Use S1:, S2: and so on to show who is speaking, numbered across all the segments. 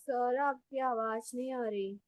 S1: Sir आपकी आवाज नहीं आ रही।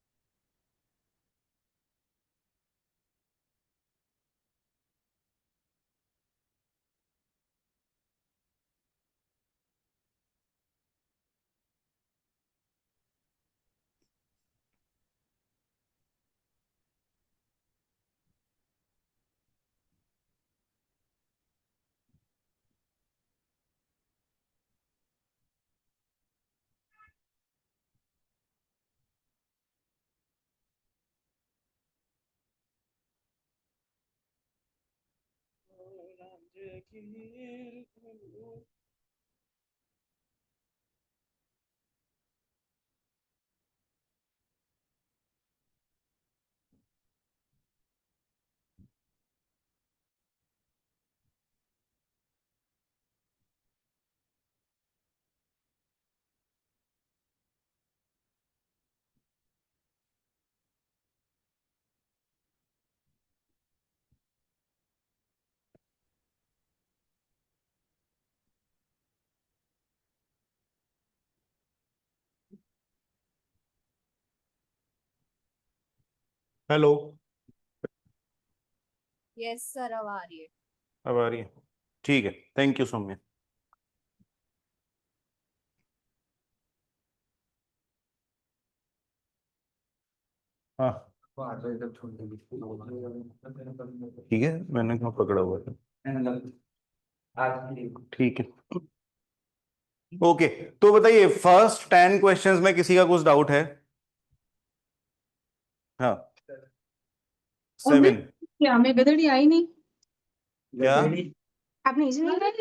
S2: हेलो।
S1: यस सर, अब आ रही है।
S2: अब आ रही है? ठीक है, थैंक यू सौम्य। हाँ ठीक है, मैंने कहाँ पकड़ा हुआ था। ठीक है, ओके। तो बताइए, फर्स्ट 10 क्वेश्चंस में किसी का कुछ डाउट है? हाँ।
S3: और मैं
S2: 7।
S3: क्या मैं गदड़ी आई नहीं।
S2: क्या?
S3: आप नहीं सुनिए।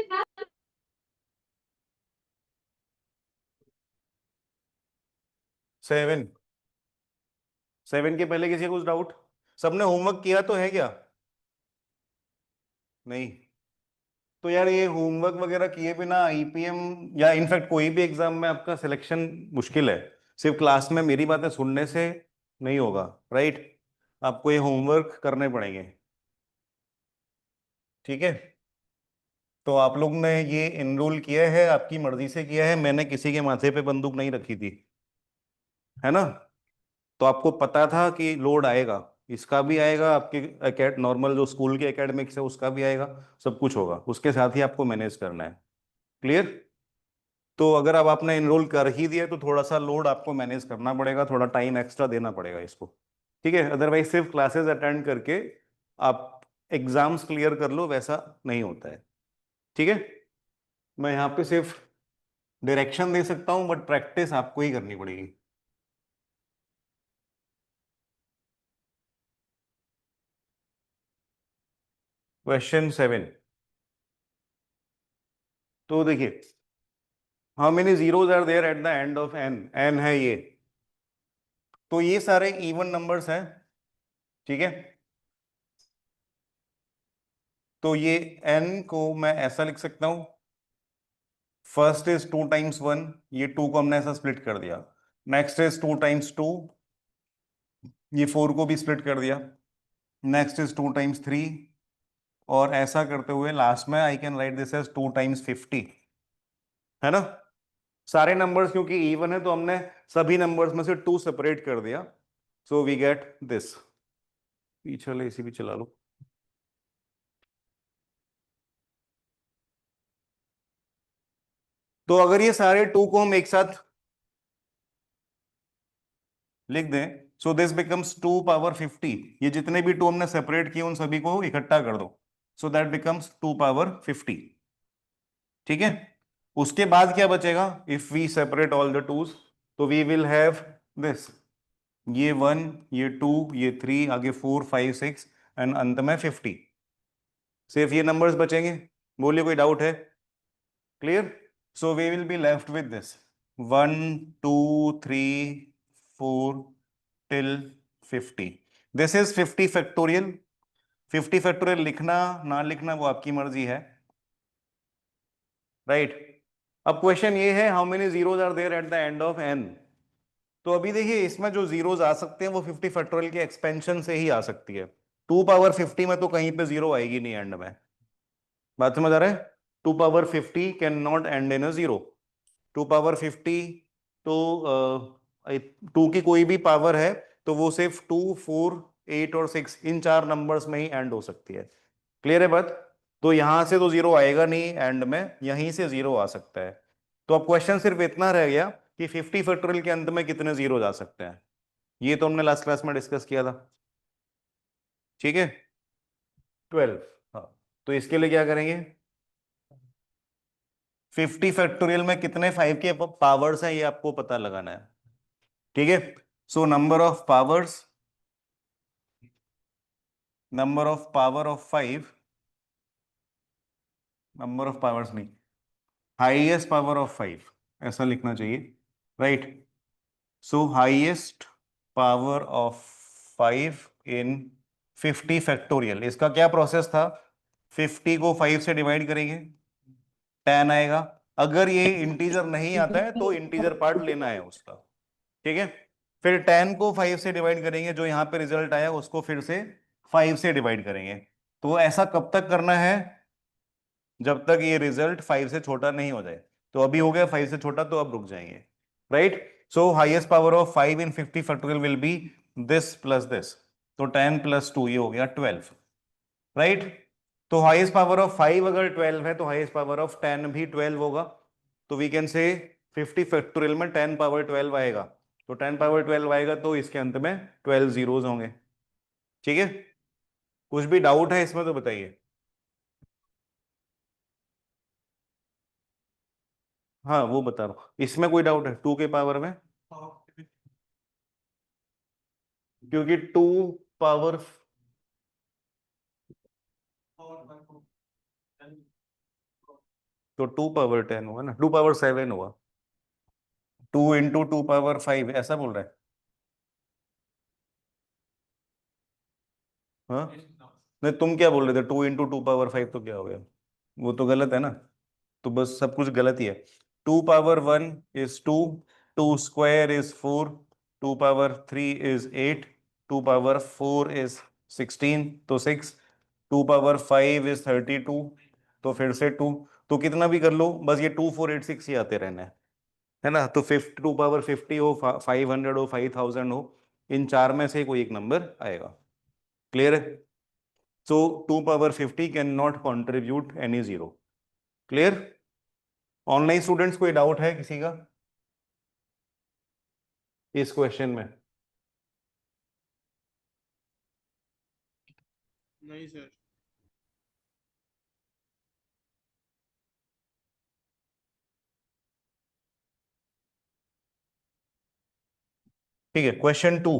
S2: 7। 7 के पहले किसी का कुछ डाउट? सबने होमवर्क किया तो है क्या? नहीं? तो यार, ये होमवर्क वगैरह किए बिना आईपीएम या इनफैक्ट कोई भी एग्जाम में आपका सिलेक्शन मुश्किल है। सिर्फ क्लास में मेरी बातें सुनने से नहीं होगा, राइट? आपको ये होमवर्क करने पड़ेंगे। ठीक है। तो आप लोग ने ये एनरोल किया है, आपकी मर्जी से किया है, मैंने किसी के माथे पे बंदूक नहीं रखी थी, है ना? तो आपको पता था कि लोड आएगा, इसका भी आएगा, आपके नॉर्मल जो स्कूल के एकेडमिक्स है उसका भी आएगा, सब कुछ होगा, उसके साथ ही आपको मैनेज करना है। क्लियर? तो अगर अब आपने एनरोल कर ही दिया तो थोड़ा सा लोड आपको मैनेज करना पड़ेगा, थोड़ा टाइम एक्स्ट्रा देना पड़ेगा इसको। ठीक है, अदरवाइज सिर्फ क्लासेस अटेंड करके आप एग्जाम्स क्लियर कर लो, वैसा नहीं होता है। ठीक है। मैं यहाँ पे सिर्फ डायरेक्शन दे सकता हूँ, बट प्रैक्टिस आपको ही करनी पड़ेगी। क्वेश्चन 7। तो देखिए, how many zeros are there at the end of n? N है ये, तो ये सारे इवन नंबर्स हैं। ठीक है। तो ये एन को मैं ऐसा लिख सकता हूं, फर्स्ट इज 2 टाइम्स 1, ये 2 को हमने ऐसा स्प्लिट कर दिया। नेक्स्ट इज 2 टाइम्स 2, ये 4 को भी स्प्लिट कर दिया। नेक्स्ट इज 2 टाइम्स 3, और ऐसा करते हुए लास्ट में I can write this as 2 times 50, है ना? सारे नंबर्स क्योंकि इवन है तो हमने सभी नंबर्स में से 2 सेपरेट कर दिया, सो वी गेट दिस। पीछे वाले इसी भी चला लो। तो अगर ये सारे 2 को हम एक साथ लिख दें, सो दिस बिकम्स 2 पावर 50। ये जितने भी 2 हमने सेपरेट किए उन सभी को इकट्ठा कर दो, सो दैट बिकम्स 2 पावर 50। ठीक है। उसके बाद क्या बचेगा? If we separate all the twos, तो वी विल हैव दिस, ये 1, ये 2, ये 3, आगे 4 5 6, एंड अंत में 50। सिर्फ ये नंबर्स बचेंगे। बोलिए, कोई डाउट है? Clear? So we will be left with this 1 2 3 4 till 50। This is 50 factorial. 50 factorial लिखना ना लिखना वो आपकी मर्जी है, राइट? अब क्वेश्चन ये है, how many zeros are there at the end of n? तो अभी देखिए, इसमें जो जीरोज आ सकते हैं वो 50 फैक्टोरियल के एक्सपेंशन से ही आ सकती है। 2 पावर 50 में तो कहीं पे जीरो आएगी नहीं एंड में। बात समझ आ रहा है? 2 power 50 can not and in a zero. 2 power 50, तो टू की कोई भी पावर है तो वो सिर्फ 2, 4, 8 और 6 इन 4 नंबर्स में ही एंड हो सकती है। क्लियर है बात? तो यहां से तो जीरो आएगा नहीं एंड में, यहीं से जीरो आ सकता है। तो अब क्वेश्चन सिर्फ इतना रह गया कि 50 फैक्टोरियल के अंत में कितने जीरो जा सकते हैं। ये तो हमने लास्ट क्लास में डिस्कस किया था। ठीक है, 12। हाँ, तो इसके लिए क्या करेंगे, 50 फैक्टोरियल में कितने 5 के पावर्स हैं ये आपको पता लगाना है। ठीक है, so number of power of 5, number of powers नहीं, हाईएस्ट पावर ऑफ 5 ऐसा लिखना चाहिए, right. So highest power of 5 in 50 factorial, इसका क्या प्रोसेस था, 50 को 5 से डिवाइड करेंगे, 10 आएगा। अगर ये इंटीजर नहीं आता है तो इंटीजर पार्ट लेना है उसका। ठीक है, फिर 10 को 5 से डिवाइड करेंगे, जो यहां पे रिजल्ट आया उसको फिर से 5 से डिवाइड करेंगे। तो ऐसा कब तक करना है, जब तक ये रिजल्ट 5 से छोटा नहीं हो जाए। तो अभी हो गया 5 से छोटा, तो अब रुक जाएंगे, right. So highest power of 5 in 50 factorial will be this plus this, तो 10 + 2 ये हो गया 12, राइट। तो हाईएस्ट पावर ऑफ 5 अगर 12 है तो हाईएस्ट पावर ऑफ 10 भी 12 होगा। तो वी कैन से 50 फैक्टोरियल में 10 पावर 12 आएगा, तो 10 पावर 12 आएगा तो इसके अंत में 12 जीरोस होंगे। ठीक है, कुछ भी डाउट है इसमें तो बताइए। हाँ वो बता रहा हूँ, इसमें कोई डाउट है 2 के पावर में, क्योंकि 2 पावर, तो 2 पावर 10 हुआ ना, 2 पावर 7 हुआ, 2 इंटू 2 पावर 5 ऐसा बोल रहा है। हाँ, नहीं तुम क्या बोल रहे थे, 2 इंटू 2 पावर 5 तो क्या हो गया, वो तो गलत है ना। तो बस सब कुछ गलत ही है। 2 power 1 is 2, 2 square is 4, 2 power 3 is 8, 2 power 4 is 16 तो 6, 2 पावर 5 इज 32 तो फिर से 2। तो कितना भी कर लो, बस ये 2, 4, 8, 6 ही आते रहना है ना। तो 2 पावर 50 हो, 500 हो, 5000 हो, इन चार में से कोई एक नंबर आएगा। क्लियर है? सो 2 power 50 can not contribute any zero. Clear? Online students कोई डाउट है किसी का इस क्वेश्चन में?
S4: नहीं सर।
S2: ठीक है, question 2।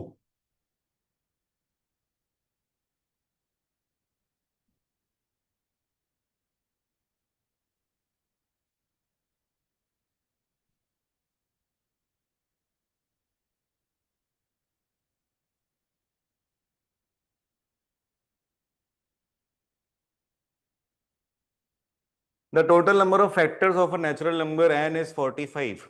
S2: The total number of factors of a natural number n is 45.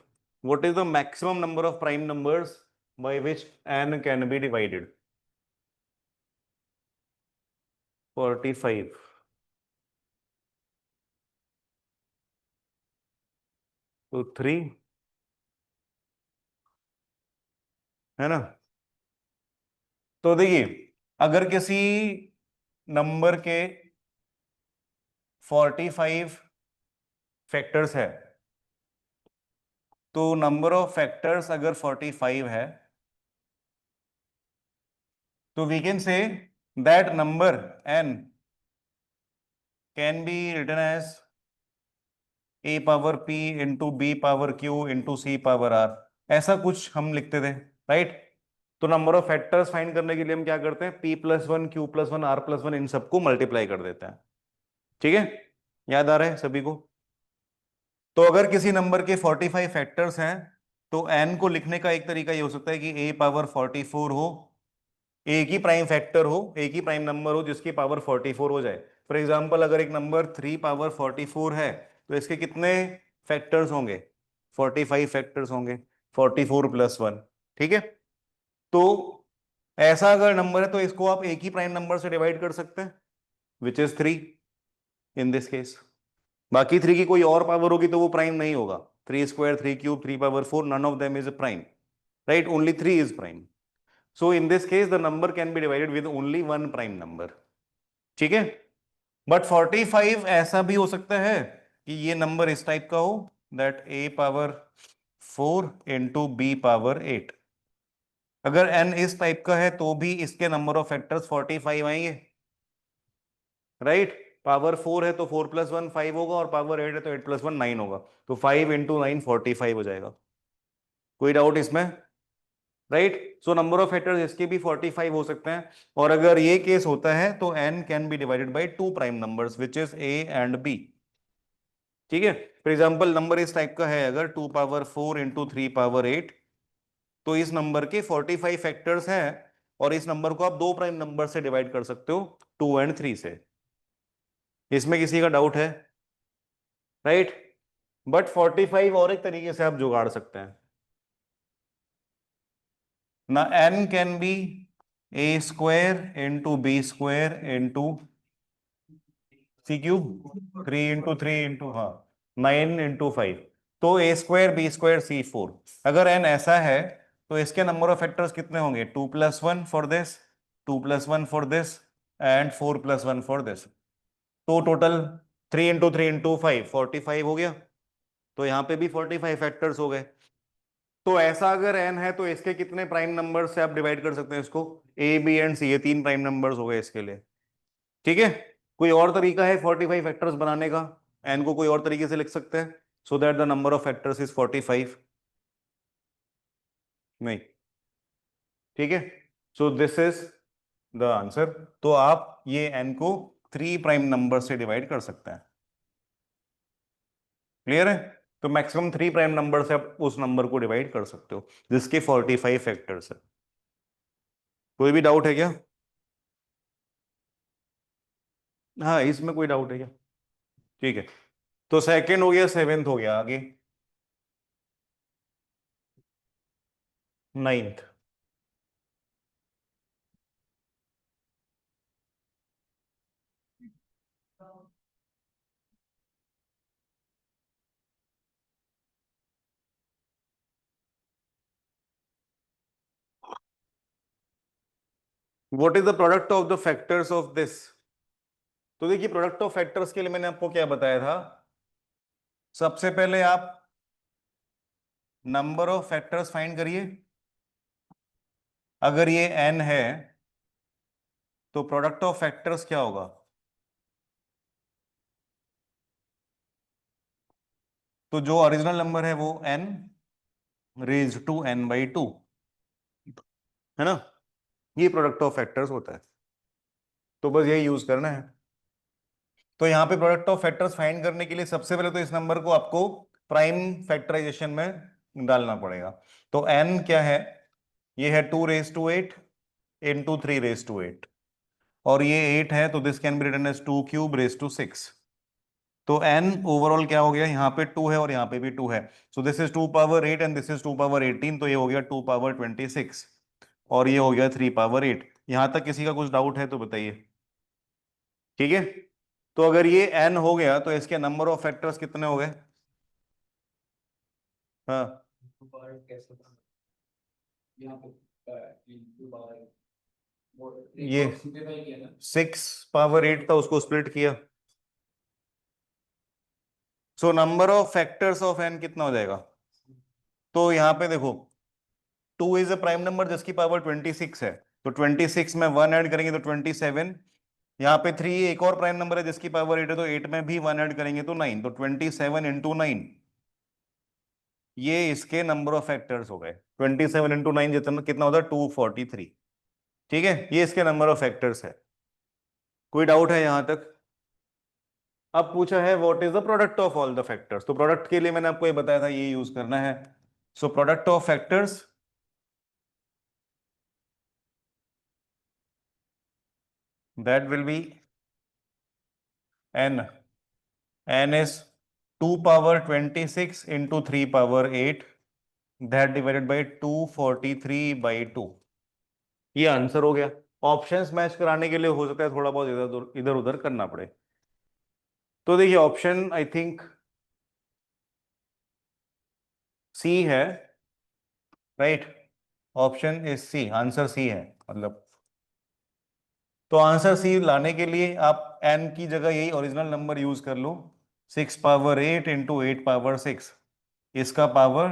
S2: What is the maximum number of prime numbers by which n can be divided? 45 तो 3 है ना। तो देखिए, अगर किसी नंबर के 45 फैक्टर्स है, तो नंबर ऑफ फैक्टर्स अगर 45 है, तो we can say that number n can be written as a power p into B power q into C power r, ऐसा कुछ हम लिखते थे, राइट। तो नंबर ऑफ फैक्टर्स फाइंड करने के लिए हम क्या करते हैं, p+1 q+1 r+1 इन सबको मल्टीप्लाई कर देते हैं। ठीक है, याद आ रहा है सभी को? तो अगर किसी नंबर के 45 फैक्टर्स हैं, तो n को लिखने का एक तरीका ये हो सकता है कि a पावर 44 हो, एक ही प्राइम फैक्टर हो, एक ही प्राइम नंबर हो जिसकी पावर 44 हो जाए। फॉर एग्जांपल, अगर एक नंबर 3 पावर 44 है तो इसके कितने फैक्टर्स होंगे, 45 फैक्टर्स होंगे, 44 + 1। ठीक है, तो ऐसा अगर नंबर है तो इसको आप एक ही प्राइम नंबर से डिवाइड कर सकते हैं, which is 3 in this case. बाकी 3 की कोई और पावर होगी तो वो प्राइम नहीं होगा, 3 square, 3 cube, 3 power 4, none of them is a prime. right? Only 3 is prime. So in this case the number can be divided with only one prime number. ठीक है? But 45 ऐसा भी हो सकता है कि ये नंबर इस टाइप का हो, that a power 4 into b power 8. अगर n इस टाइप का है तो भी इसके नंबर ऑफ फैक्टर्स 45 आएंगे, राइट? पावर 4 है तो 4 प्लस 1 5 होगा, और पावर 8 है तो 8 प्लस 1 9 होगा, तो 5 इंटू 9 45 हो जाएगा। कोई डाउट इसमें? Right? So number of factors इसके भी 45 हो सकते हैं, और अगर ये केस होता है तो n can B divided by two prime numbers which is a and b। ठीक है? फॉर एग्जाम्पल नंबर इस टाइप का है, अगर 2 पावर 4 इंटू 3 पावर 8, तो इस नंबर के 45 फैक्टर्स हैं, और इस नंबर को आप दो प्राइम नंबर से डिवाइड कर सकते हो, 2 एंड 3 से। इसमें किसी का डाउट है? राइट? बट 45 और एक तरीके से आप जुगाड़ सकते हैं ना, n can be a square into B square into C cube, 3 into 3 into, हाँ, 9 इंटू 5, तो a square B square C 4। अगर n ऐसा है तो इसके नंबर ऑफ फैक्टर्स कितने होंगे? 2 plus 1 for this, 2 plus 1 for this, and 4 plus 1 for this. तो टोटल 3 इंटू 3 इंटू 5 45 हो गया, तो यहाँ पे भी 45 फैक्टर्स हो गए। तो ऐसा अगर n है तो इसके कितने प्राइम नंबर से आप डिवाइड कर सकते हैं इसको? a b एंड c, ये तीन प्राइम नंबर्स हो गए इसके लिए। ठीक है? कोई और तरीका है 45 फैक्टर्स बनाने का? n को कोई और तरीके से लिख सकते हैं so that the number of factors is 45? नहीं। ठीक है? सो दिस इज द आंसर। तो आप ये n को 3 प्राइम नंबर से डिवाइड कर सकते हैं। क्लियर है? तो मैक्सिमम 3 प्राइम नंबर से आप उस नंबर को डिवाइड कर सकते हो जिसके 45 फैक्टर्स है। कोई भी डाउट है क्या? हाँ, इसमें कोई डाउट है क्या? ठीक है, तो सेकंड हो गया, सेवेंथ हो गया, आगे ninth. What is the product of the factors of this? तो देखिए, प्रोडक्ट ऑफ फैक्टर्स के लिए मैंने आपको क्या बताया था? सबसे पहले आप नंबर ऑफ फैक्टर्स फाइंड करिए। अगर ये n है तो प्रोडक्ट ऑफ फैक्टर्स क्या होगा? तो जो ओरिजिनल नंबर है वो n raise to n by 2 है ना? ये प्रोडक्ट ऑफ फैक्टर्स होता है, तो बस यही यूज करना है। तो यहाँ पे प्रोडक्ट ऑफ फैक्टर्स फाइंड करने के लिए सबसे पहले तो इस नंबर को आपको प्राइम फैक्टराइजेशन में डालना पड़ेगा। तो n क्या है? ये है 2 raise to 8 into 3 raise to 8, और ये 8 है तो this can be written as 2 cube raise to 6। तो n ओवरऑल क्या हो गया? यहाँ पे 2 है और यहाँ पे भी 2 है, सो this is 2 power 8 and this is 2 power 18, तो ये हो गया 2 पावर 26, और ये हो गया 3 पावर 8। यहां तक किसी का कुछ डाउट है तो बताइए। ठीक है? तो अगर ये n हो गया तो इसके नंबर ऑफ फैक्टर्स कितने हो गए? हाँ, ये 6 पावर 8 था, उसको स्प्लिट किया, so number of factors of n कितना हो जाएगा? तो यहाँ पे देखो, 2 इज अ प्राइम नंबर जिसकी पावर 26 है, तो 26 में 1 ऐड करेंगे तो 27। यहाँ पे 3 एक और प्राइम नंबर है जिसकी पावर 8 है, तो 8 में भी 1 ऐड करेंगे तो 9, तो 27 इंटू 9, ये इसके नंबर ऑफ फैक्टर्स हो गए। 27 इंटू 9 जितना कितना होता है? 243। ठीक है? ये इसके नंबर ऑफ फैक्टर्स है। कोई डाउट है यहां तक? अब पूछा है what is the product of all the factors, तो प्रोडक्ट के लिए मैंने आपको ये बताया था, ये यूज करना है। So product of factors that will be n. n is 2 power 26 into 3 power 8, that divided by 243 by 2। ये आंसर हो गया। ऑप्शंस मैच कराने के लिए हो सकता है थोड़ा बहुत इधर इधर उधर करना पड़े। तो देखिए, ऑप्शन आई थिंक सी है, right? Option is C, answer C है मतलब। तो आंसर सी लाने के लिए आप n की जगह यही ओरिजिनल नंबर यूज कर लो, 6 पावर 8 इंटू 8 पावर 6, इसका पावर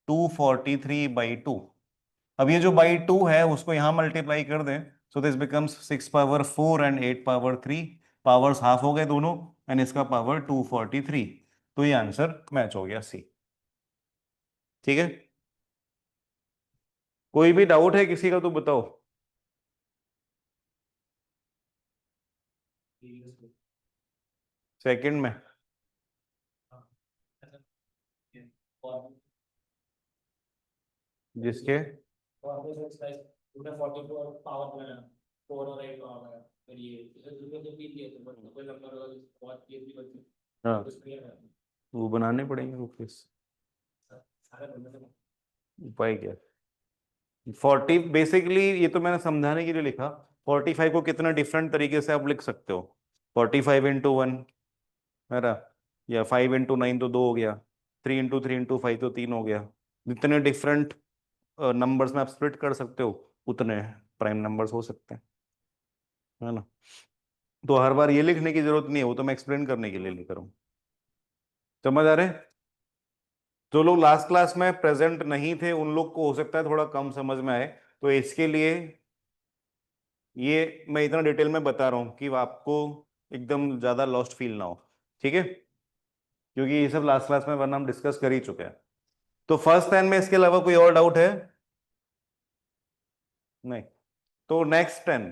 S2: 243/2। अब ये जो बाई 2 है उसको यहां मल्टीप्लाई कर दें, so this becomes 6 power 4 and 8 power 3, powers half हो गए दोनों, एंड इसका पावर 243। तो ये आंसर मैच हो गया सी। ठीक है, कोई भी डाउट है किसी का तो बताओ। सेकंड में जिसके हाँ वो बनाने पड़ेंगे रुपीस। उपाय क्या? 40 बेसिकली ये तो मैंने समझाने के लिए लिखा। 45 को कितना डिफरेंट तरीके से आप लिख सकते हो। 45 इंटू 1 है ना, या 5 इंटू 9 तो 2 हो गया, 3 इंटू 3 इंटू 5 तो 3 हो गया। जितने डिफरेंट नंबर्स में आप स्प्लिट कर सकते हो उतने प्राइम नंबर्स हो सकते हैं, है ना। तो हर बार ये लिखने की जरूरत नहीं है, वो तो मैं एक्सप्लेन करने के लिए लिख रहा हूँ। समझ आ रहे हैं? जो लोग लास्ट क्लास में प्रेजेंट नहीं थे उन लोग को हो सकता है थोड़ा कम समझ में आए, तो इसके लिए ये मैं इतना डिटेल में बता रहा हूँ कि आपको एकदम ज्यादा लॉस्ट फील ना हो। ठीक है, क्योंकि ये सब लास्ट क्लास में वरना हम डिस्कस कर ही चुके हैं। तो फर्स्ट टाइम में इसके अलावा कोई और डाउट है? नहीं, तो next 10।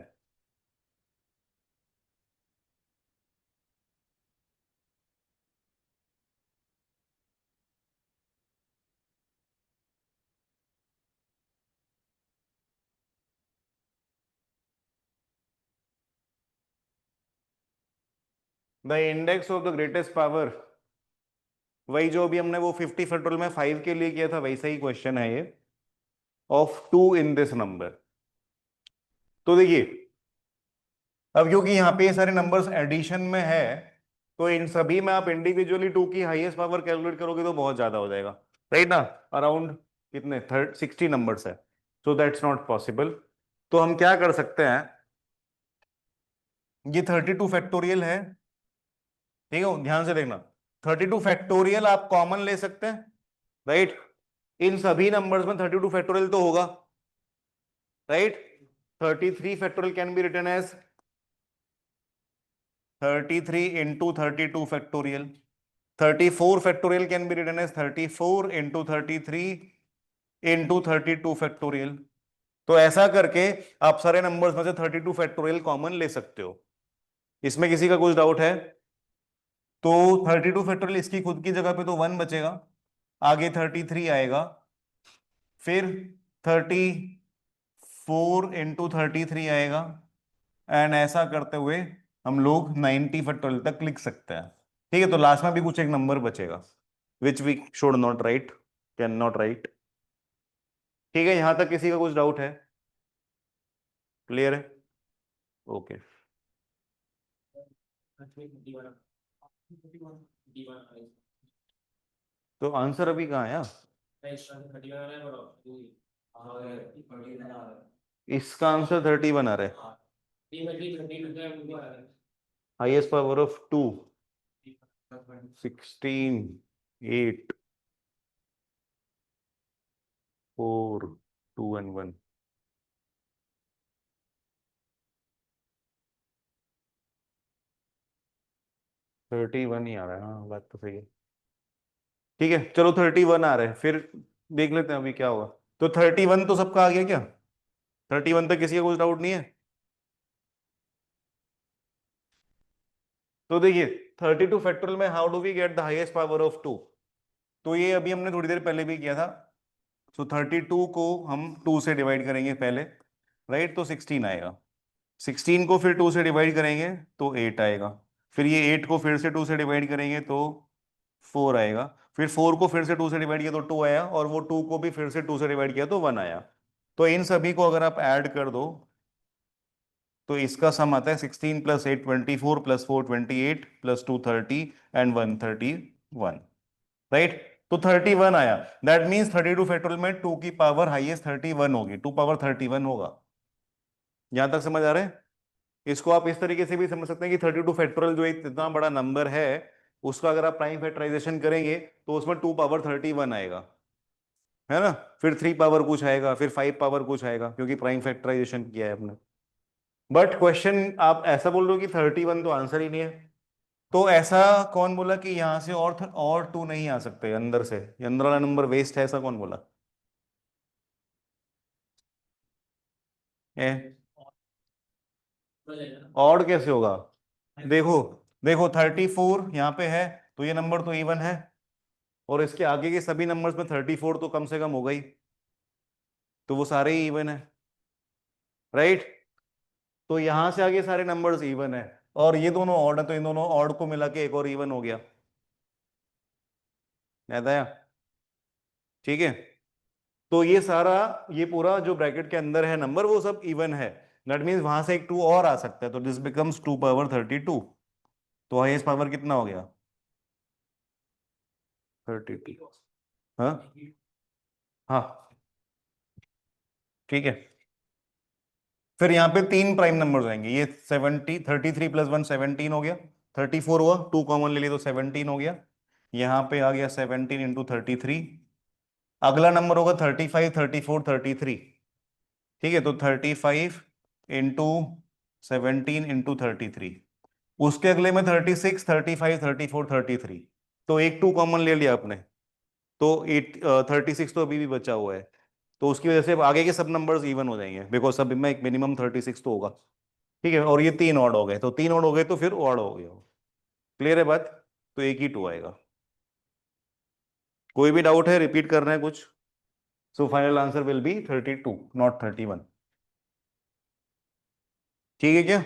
S2: The index of the greatest power, वही जो अभी हमने वो 50 फैक्टोरियल में 5 के लिए किया था वैसा ही क्वेश्चन है ये, ऑफ 2 इन दिस नंबर। तो देखिए, अब क्योंकि यहाँ पे ये सारे नंबर्स एडिशन में है, तो इन सभी में आप इंडिविजुअली 2 की हाईएस्ट पावर कैलकुलेट करोगे तो बहुत ज्यादा हो जाएगा, राइट ना। अराउंड कितने 60 नंबर्स है, सो दैट्स नॉट पॉसिबल। तो हम क्या कर सकते हैं, ये 32 फैक्टोरियल है, ठीक है, ध्यान से देखना। 32 फैक्टोरियल आप कॉमन ले सकते हैं, राइट। इन सभी नंबर्स में 32 फैक्टोरियल तो होगा, right. 33 factorial can be written as 33 into 32 factorial. 34 factorial can be written as 34 into 33 into 32 factorial. तो ऐसा करके आप सारे नंबर्स में से 32 फैक्टोरियल कॉमन ले सकते हो। इसमें किसी का कुछ डाउट है? तो 32 फैक्टोरियल इसकी खुद की जगह पे तो 1 बचेगा, आगे 33 आएगा, फिर 34 इंटू 33 आएगा, एंड ऐसा करते हुए हम लोग 90 फैक्टोरियल तक लिख सकते हैं। ठीक है, तो लास्ट में भी कुछ एक नंबर बचेगा which we should not write, can not write. ठीक है, यहां तक किसी का कुछ डाउट है? क्लियर है? ओके। तो आंसर अभी कहाँ आया? इसका आंसर 31 आ रहा है, highest power of 2 16 8 4 2 and 1। Thirty one ही आ रहा है, हाँ बात तो सही है। ठीक है, चलो 31 आ रहा है, फिर देख लेते हैं अभी क्या होगा। तो 31 तो सबका आ गया क्या? 31 तक किसी का कुछ डाउट नहीं है? तो देखिए, 32 फैक्टोरियल में how do we get the highest power of 2? तो ये अभी हमने थोड़ी देर पहले भी किया था। सो 32 को हम 2 से डिवाइड करेंगे पहले, राइट, तो 16 आएगा। 16 को फिर 2 से डिवाइड करेंगे तो 8 आएगा, फिर ये 8 को फिर से 2 से डिवाइड करेंगे तो 4 आएगा, फिर 4 को फिर से 2 से डिवाइड किया तो 2 आया, और वो 2 को भी फिर से 2 से डिवाइड किया तो 1 आया। तो इन सभी को अगर आप ऐड कर दो तो इसका सम आता है 16 plus 8 24 plus 4 28 plus 2 30 and 1 31, right. तो 31 आया। दैट मीन्स 32 फैक्टोरियल में 2 की पावर हाईएस्ट 31 होगी, 2 पावर 31 होगा। यहां तक समझ आ रहा है? इसको आप इस तरीके से भी समझ सकते हैं कि 32 फैक्टोरियल जो एक इतना बड़ा नंबर है, उसका अगर आप प्राइम फैक्टराइजेशन करेंगे तो उसमें 2 पावर 31 आएगा, है ना। फिर 3 पावर कुछ आएगा, फिर 5 पावर कुछ आएगा, क्योंकि प्राइम फैक्टराइजेशन किया है हमने। बट क्वेश्चन आप ऐसा बोल रहे हो कि 31 तो आंसर ही नहीं है। तो ऐसा कौन बोला कि यहां से और 2 नहीं आ सकते अंदर से, ये अंदर वाला नंबर वेस्ट है, ऐसा कौन बोला? और कैसे होगा? देखो, देखो 34 यहाँ पे है, तो ये नंबर तो इवन है, और इसके आगे के सभी नंबर्स में 34 तो कम से कम होगा ही, तो वो सारे ही इवन है, राइट। तो यहां से आगे सारे नंबर्स इवन है, और ये दोनों ऑड है, तो इन दोनों ऑड को मिला के एक और इवन हो गया, याद आया? ठीक है। तो ये सारा, ये पूरा जो ब्रैकेट के अंदर है नंबर, वो सब इवन है। दैट मीन्स वहां से एक 2 और आ सकता है, तो दिस बिकम्स 2 पावर 32। तो हाईएस्ट पावर कितना हो गया? 32। हाँ हाँ, ठीक है। फिर यहाँ पे 3 प्राइम नंबर्स आएंगे, ये 33 प्लस 1 17 हो गया, 34 हुआ, 2 कॉमन ले लिए तो 17 हो गया। यहाँ पे आ गया 17 इंटू 33। अगला नंबर होगा 35 34 33, ठीक है। तो 35 इंटू 17 इंटू 33। उसके अगले में 36 35 34 33। तो एक 2 कॉमन ले लिया आपने, तो 36 तो अभी भी बचा हुआ है, तो उसकी वजह से आगे के सब नंबर्स इवन हो जाएंगे, बिकॉज सब में एक मिनिमम 36 तो होगा, ठीक है। और ये 3 ऑड हो गए, तो 3 ऑड हो गए तो फिर ऑड हो गया। क्लियर है बात? तो एक ही 2 आएगा। कोई भी डाउट है, रिपीट करना है कुछ? So final answer will be 32, not 31। ठीक है क्या?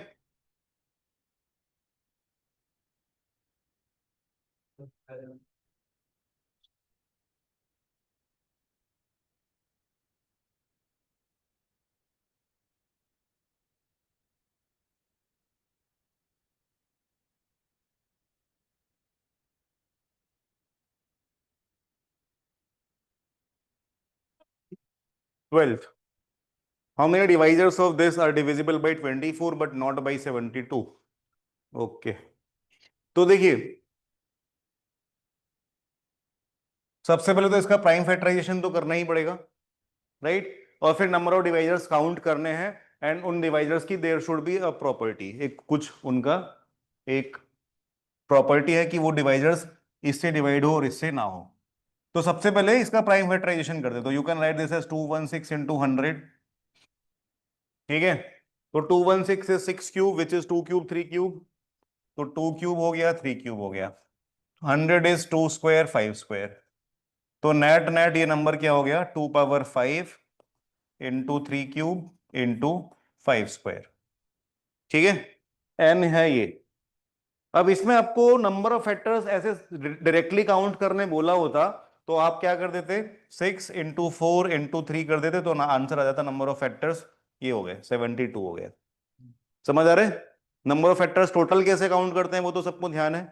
S2: 12th, how many divisors of this are divisible by 24 but not by 72? Okay, तो देखिए, सबसे पहले तो इसका प्राइम फैक्टराइजेशन तो करना ही पड़ेगा, राइट। और फिर नंबर ऑफ डिवाइजर्स काउंट करने हैं, एंड उन डिवाइजर्स की there should be a property, एक कुछ उनका एक प्रॉपर्टी है कि वो डिवाइजर्स इससे डिवाइड हो और इससे ना हो। तो सबसे पहले इसका प्राइम फैक्टराइजेशन कर दे, तो you can write this as 216 into 100, ठीक है। तो 216 is 6 cube which is 2 cube 3 cube, तो 2 क्यूब हो गया, 3 क्यूब हो गया। 100 इज 2 स्क्वायर 5 स्क्वायर, तो नेट नेट ये नंबर क्या हो गया? 2 power 5 into 3 cube into 5 square, ठीक है। एन है ये। अब इसमें आपको नंबर ऑफ फैक्टर्स ऐसे डायरेक्टली काउंट करने बोला होता, तो आप क्या कर देते? 6 इंटू 4 इंटू 3 कर देते, तो ना आंसर आ जाता नंबर ऑफ फैक्टर्स, ये हो गए 72 हो गए। समझ आ रहे? नंबर ऑफ फैक्टर्स टोटल कैसे काउंट करते हैं वो तो सबको ध्यान है,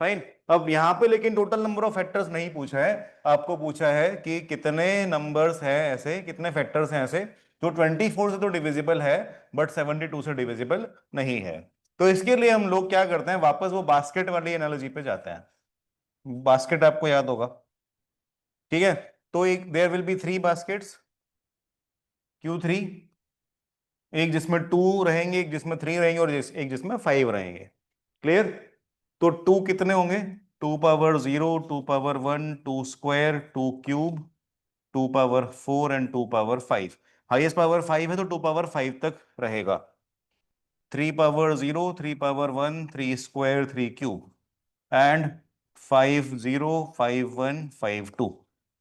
S2: फाइन। अब यहाँ पे लेकिन टोटल नंबर ऑफ फैक्टर्स नहीं पूछा है, आपको पूछा है कि कितने नंबर्स हैं ऐसे, कितने फैक्टर्स हैं ऐसे जो 24 से तो डिविजिबल है बट 72 से डिविजिबल नहीं है। तो इसके लिए हम लोग क्या करते हैं, वापस वो बास्केट वाली एनालॉजी पे जाते हैं। बास्केट आपको याद होगा, ठीक है। तो एक there will B 3 baskets, Q3, एक जिसमें 2 रहेंगे, एक जिसमें 3 रहेंगे, और एक जिसमें 5 रहेंगे। क्लियर? तो 2 कितने होंगे? 2 power 0, 2 power 1, 2 square, 2 cube, 2 power 4 and 2 power 5। Highest power 5 है तो 2 पावर 5 तक रहेगा। 3 power 0, 3 power 1, 3 square, 3 cube, and 5 0, 5 1, 5 2।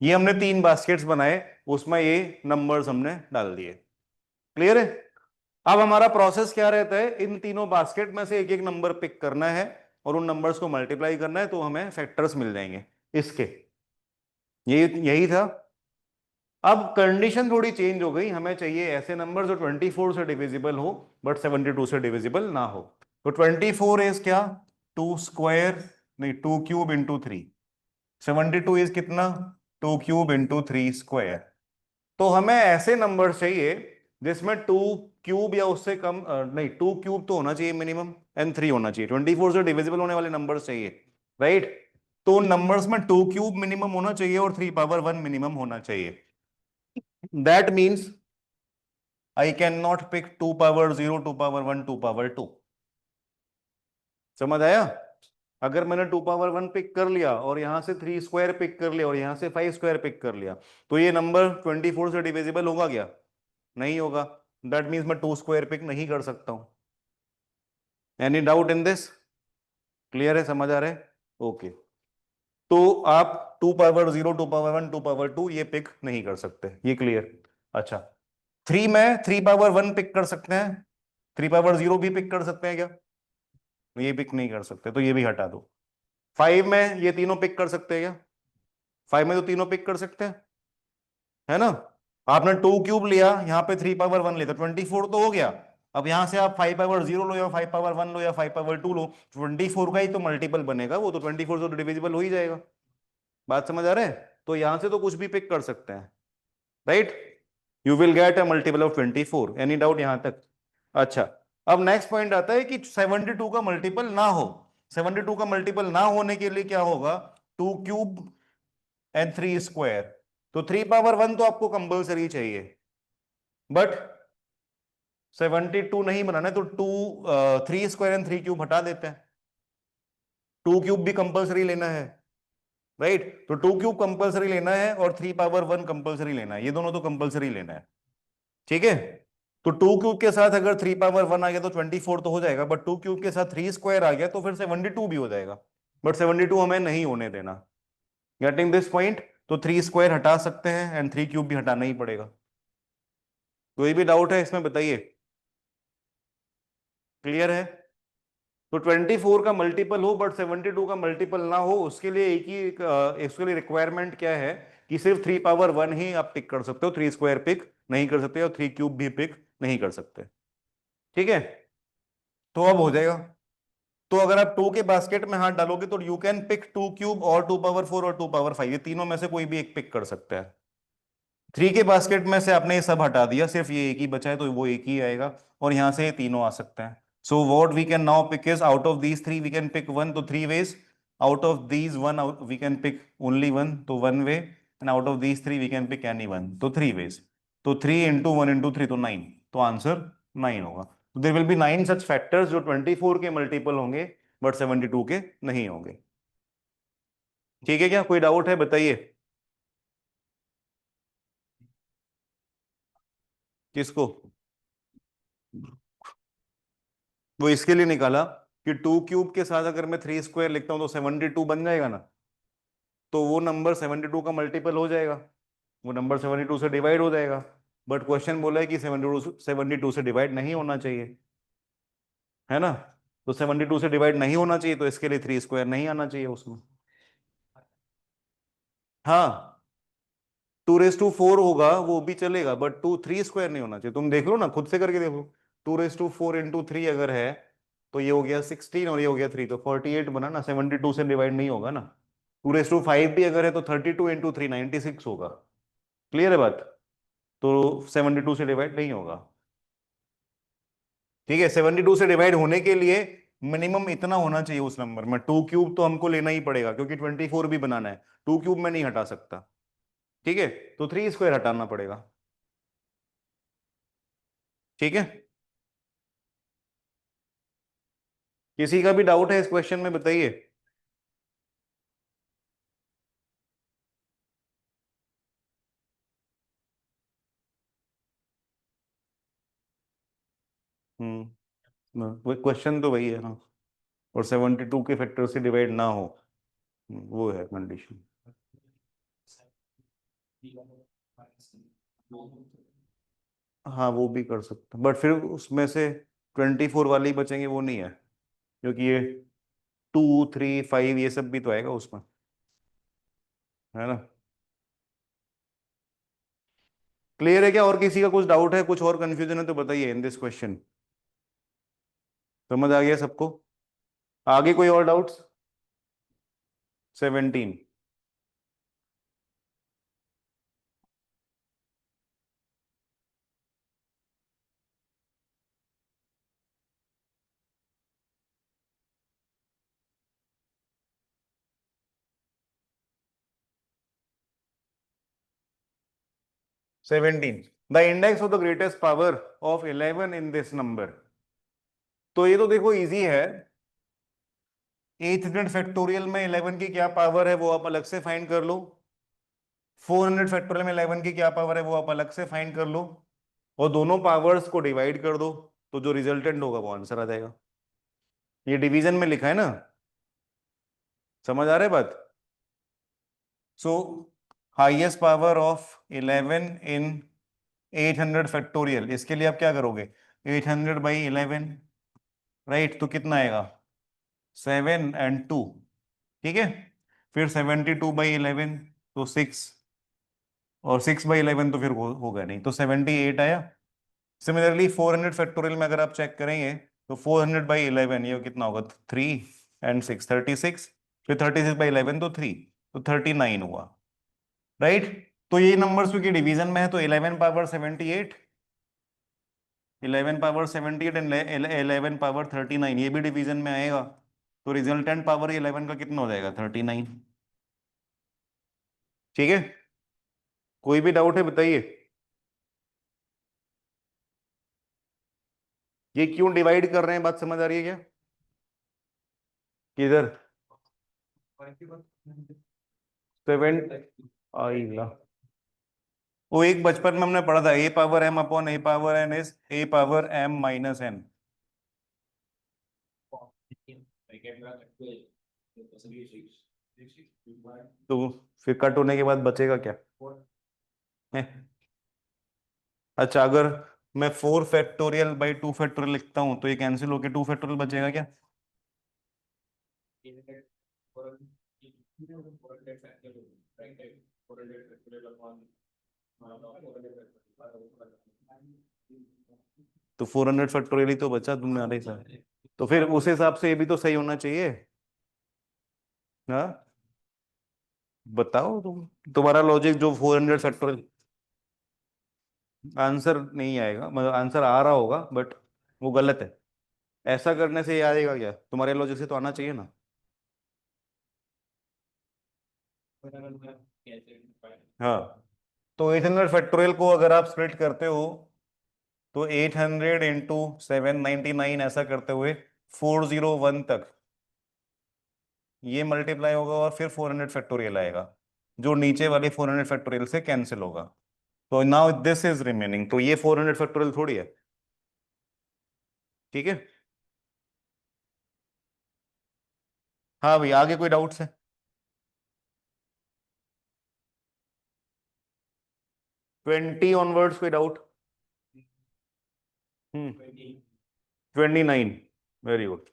S2: ये हमने 3 बास्केट्स बनाए, उसमें ये नंबर्स हमने डाल दिए। क्लियर है? अब हमारा प्रोसेस क्या रहता है, इन तीनों बास्केट में से एक एक नंबर पिक करना है और उन नंबर्स को मल्टीप्लाई करना है, तो हमें फैक्टर्स मिल जाएंगे इसके। यही था। अब कंडीशन थोड़ी चेंज हो गई, हमें चाहिए ऐसे नंबर जो 24 से डिविजिबल हो बट 72 से डिविजिबल ना हो। तो 24 इज क्या? 2 स्क्वायर, नहीं 2 क्यूब इंटू 3, 72 इज कितना, 2 क्यूब इंटू 3 स्क्वायर। तो हमें ऐसे नंबर चाहिए जिसमें 2 क्यूब या उससे कम नहीं, 2 क्यूब तो होना चाहिए मिनिमम, एंड 3 होना चाहिए, 24 से डिविजिबल होने वाले नंबर्स चाहिए, राइट। तो नंबर्स में 2 क्यूब मिनिमम होना चाहिए और 3 पावर 1 मिनिमम होना चाहिए। That means I can not pick 2 power 0, 2 power 1, 2 power 2। समझ आया? अगर मैंने 2 पावर 1 पिक कर लिया और यहां से 3 स्क्वायर पिक कर लिया और यहां से 5 स्क्वायर पिक कर लिया, तो ये नंबर 24 से डिविजिबल होगा क्या? नहीं होगा। दैट मीन्स मैं 2 स्क्वायर पिक नहीं कर सकता हूं। Any doubt in this? Clear है, समझ आ रहा है? ओके। तो आप 2 पावर 0, 2 पावर 1, 2 पावर 2 ये पिक नहीं कर सकते, ये क्लियर? अच्छा, 3 में 3 पावर 1 पिक कर सकते हैं, 3 पावर 0 भी पिक कर सकते हैं क्या? ये पिक नहीं कर सकते, तो ये भी हटा दो। 5 में ये तीनों पिक कर सकते हैं क्या? 5 में तो तीनों पिक कर सकते हैं, है ना। आपने 2 क्यूब लिया, यहाँ पे 3 पावर 1 लेते 24 तो हो गया। अब यहां से आप 5 पावर 0 लो या 5 पावर 1 लो या 5 पावर 2 लो, 24 का ही तो मल्टीपल बनेगा, वो तो 24 से डिविजिबल हो ही जाएगा। बात समझ आ रहा है? तो यहां से तो कुछ भी पिक कर सकते हैं, right. You will get a multiple of 24। Any doubt यहां तक? अच्छा, अब नेक्स्ट पॉइंट आता है कि 72 का मल्टीपल ना हो। 72 का मल्टीपल ना होने के लिए क्या होगा? 2 क्यूब एंड 3 स्क्वायर। तो 3 पावर 1 तो आपको कंपल्सरी चाहिए, बट 72 नहीं बनाना है, तो 3 स्क्वायर एंड 3 क्यूब हटा देते हैं। 2 क्यूब भी कंपल्सरी लेना है, राइट। तो 2 क्यूब कंपल्सरी लेना है और 3 पावर 1 कंपल्सरी लेना है, ये दोनों तो कंपल्सरी लेना है, ठीक है। तो 2 क्यूब के साथ अगर 3 पावर 1 आ गया तो 24 तो हो जाएगा, बट 2 क्यूब के साथ 3 स्क्वायर आ गया तो फिर 72 भी हो जाएगा, बट 72 हमें नहीं होने देना। Getting this point? तो 3 स्क्वायर हटा सकते हैं एंड 3 क्यूब भी हटाना ही पड़ेगा। कोई भी डाउट है इसमें बताइए? क्लियर है? तो 24 का मल्टीपल हो बट 72 का मल्टीपल ना हो, उसके लिए एक ही इसके लिए रिक्वायरमेंट क्या है कि सिर्फ 3 पावर 1 ही आप पिक कर सकते हो, 3 स्क्वायर पिक नहीं कर सकते और 3 क्यूब भी पिक नहीं कर सकते, ठीक है। तो अब हो जाएगा। तो अगर आप 2 के बास्केट में हाथ डालोगे तो यू कैन पिक 2 क्यूब और 2 पावर 4 और 2 पावर 5, ये तीनों में से कोई भी एक पिक कर सकता है। 3 के बास्केट में से आपने ये सब हटा दिया, सिर्फ ये एक ही बचा है, तो वो एक ही आएगा और यहां से ये तीनों आ सकते हैं। So what we can now pick is, out of these 3 we can pick one, तो 3 ways. Out of these one we can pick only one, तो 1 way. And out of these 3 we can pick any one, तो 3 veg. तो 3 into 1 into 3 तो 9, तो answer 9 होगा। तो there will be 9 such factors जो 24 के मल्टीपल होंगे बट 72 के नहीं होंगे। ठीक है, क्या कोई डाउट है बताइए? किसको? वो इसके लिए निकाला कि 2 क्यूब के साथ अगर मैं 3 स्क्वायर लिखता हूं तो 72 बन जाएगा ना, तो वो नंबर 72 का मल्टीपल हो जाएगा, वो नंबर 72 से डिवाइड हो जाएगा। बट क्वेश्चन बोला है कि 72 से डिवाइड नहीं होना चाहिए, है ना। तो 72 से डिवाइड नहीं होना चाहिए, तो इसके लिए 3 स्क्वायर नहीं आना चाहिए उसमें। हाँ, 2 रेस टू 4 होगा वो भी चलेगा, बट 3 स्क्वायर नहीं होना चाहिए। तुम देख लो ना, खुद से करके देखो। 2 रेस टू 4 इंटू 3 अगर है तो ये हो गया 16 और ये हो गया 3, तो 48 बना ना, 72 से डिवाइड नहीं होगा ना। 2 रेस टू 5 भी अगर है तो 32 इंटू 3 96 होगा। क्लियर है बात? तो 72 से डिवाइड नहीं होगा, ठीक है। 72 से डिवाइड होने के लिए मिनिमम इतना होना चाहिए उस नंबर में। 2 क्यूब तो हमको लेना ही पड़ेगा क्योंकि 24 भी बनाना है, 2 क्यूब में नहीं हटा सकता, ठीक है। तो 3 स्क्वायर हटाना पड़ेगा, ठीक है। किसी का भी डाउट है इस क्वेश्चन में बताइए? क्वेश्चन तो वही है ना, और 72 के फैक्टर से डिवाइड ना हो, वो है कंडीशन। हाँ वो भी कर सकते हैं, बट फिर उसमें से 24 वाले ही बचेंगे, वो नहीं है, क्योंकि ये 2 3 5 ये सब भी तो आएगा उसमें, है ना। क्लियर है क्या? और किसी का कुछ डाउट है, कुछ और कंफ्यूजन है तो बताइए इन दिस क्वेश्चन। समझ आ गया सबको? आगे कोई और doubts? 17। 17. The index of the greatest power of 11 in this number. तो ये तो देखो इजी है, 800 फैक्टोरियल में 11 की क्या पावर है वो आप अलग से फाइंड कर लो, 400 फैक्टोरियल में 11 की क्या पावर है वो आप अलग से फाइंड कर लो, और दोनों पावर्स को डिवाइड कर दो, तो जो रिजल्टेंट होगा वो आंसर आ जाएगा। ये डिवीजन में लिखा है ना, समझ आ रहा है बात? सो highest power of 11 in 800 factorial, इसके लिए आप क्या करोगे, 800 बाई 11, राइट, तो कितना आएगा 7 and 2, ठीक है। फिर 72 बाई 11 तो 6, और 6 बाई 11 तो फिर होगा नहीं, तो 78 आया। सिमिलरली 400 फैक्टोरियल में अगर आप चेक करेंगे तो 400 बाई 11 ये कितना होगा, 3 and 6 36, फिर 36 बाई 11 तो 3, तो 39 हुआ, राइट। तो ये नंबर्स क्योंकि डिवीजन में है तो 11 पावर 78, 11 पावर 78 एंड 11 पावर 39 ये भी डिवीजन में आएगा, तो रिजल्टेंट पावर 11 का कितना हो जाएगा 39, ठीक है। कोई भी डाउट है बताइए, ये क्यों डिवाइड कर रहे हैं, बात समझ आ रही है क्या? किधर 7 आई ला, वो एक बचपन में हमने पढ़ा था, a power m upon a power n is a power m minus n. तो फिर कट होने के बाद बचेगा क्या है? अच्छा, अगर मैं 4 फैक्टोरियल बाई 2 फैक्टोरियल लिखता हूं तो ये कैंसिल होके 2 फैक्टोरियल बचेगा क्या? तो 400 फैक्टोरियल ही तो बचा तुमने आधे साल, तो फिर उस हिसाब से ये भी तो सही होना चाहिए। हाँ बताओ तुम्हारा लॉजिक जो 400 फैक्टोरियल, आंसर नहीं आएगा, मतलब आंसर आ रहा होगा बट वो गलत है। ऐसा करने से ये आएगा क्या, तुम्हारे लॉजिक से तो आना चाहिए ना। हाँ, तो 800 फैक्टोरियल को अगर आप स्प्लिट करते हो तो 800 इंटू 799 ऐसा करते हुए 401 तक ये मल्टीप्लाई होगा, और फिर 400 फैक्टोरियल आएगा जो नीचे वाले 400 फैक्टोरियल से कैंसिल होगा। तो नाउ दिस इज रिमेनिंग, तो ये 400 फैक्टोरियल थोड़ी है, ठीक है। हाँ भाई, आगे कोई डाउट्स है? 20 ऑनवर्ड्स कोई doubt? 29, very good.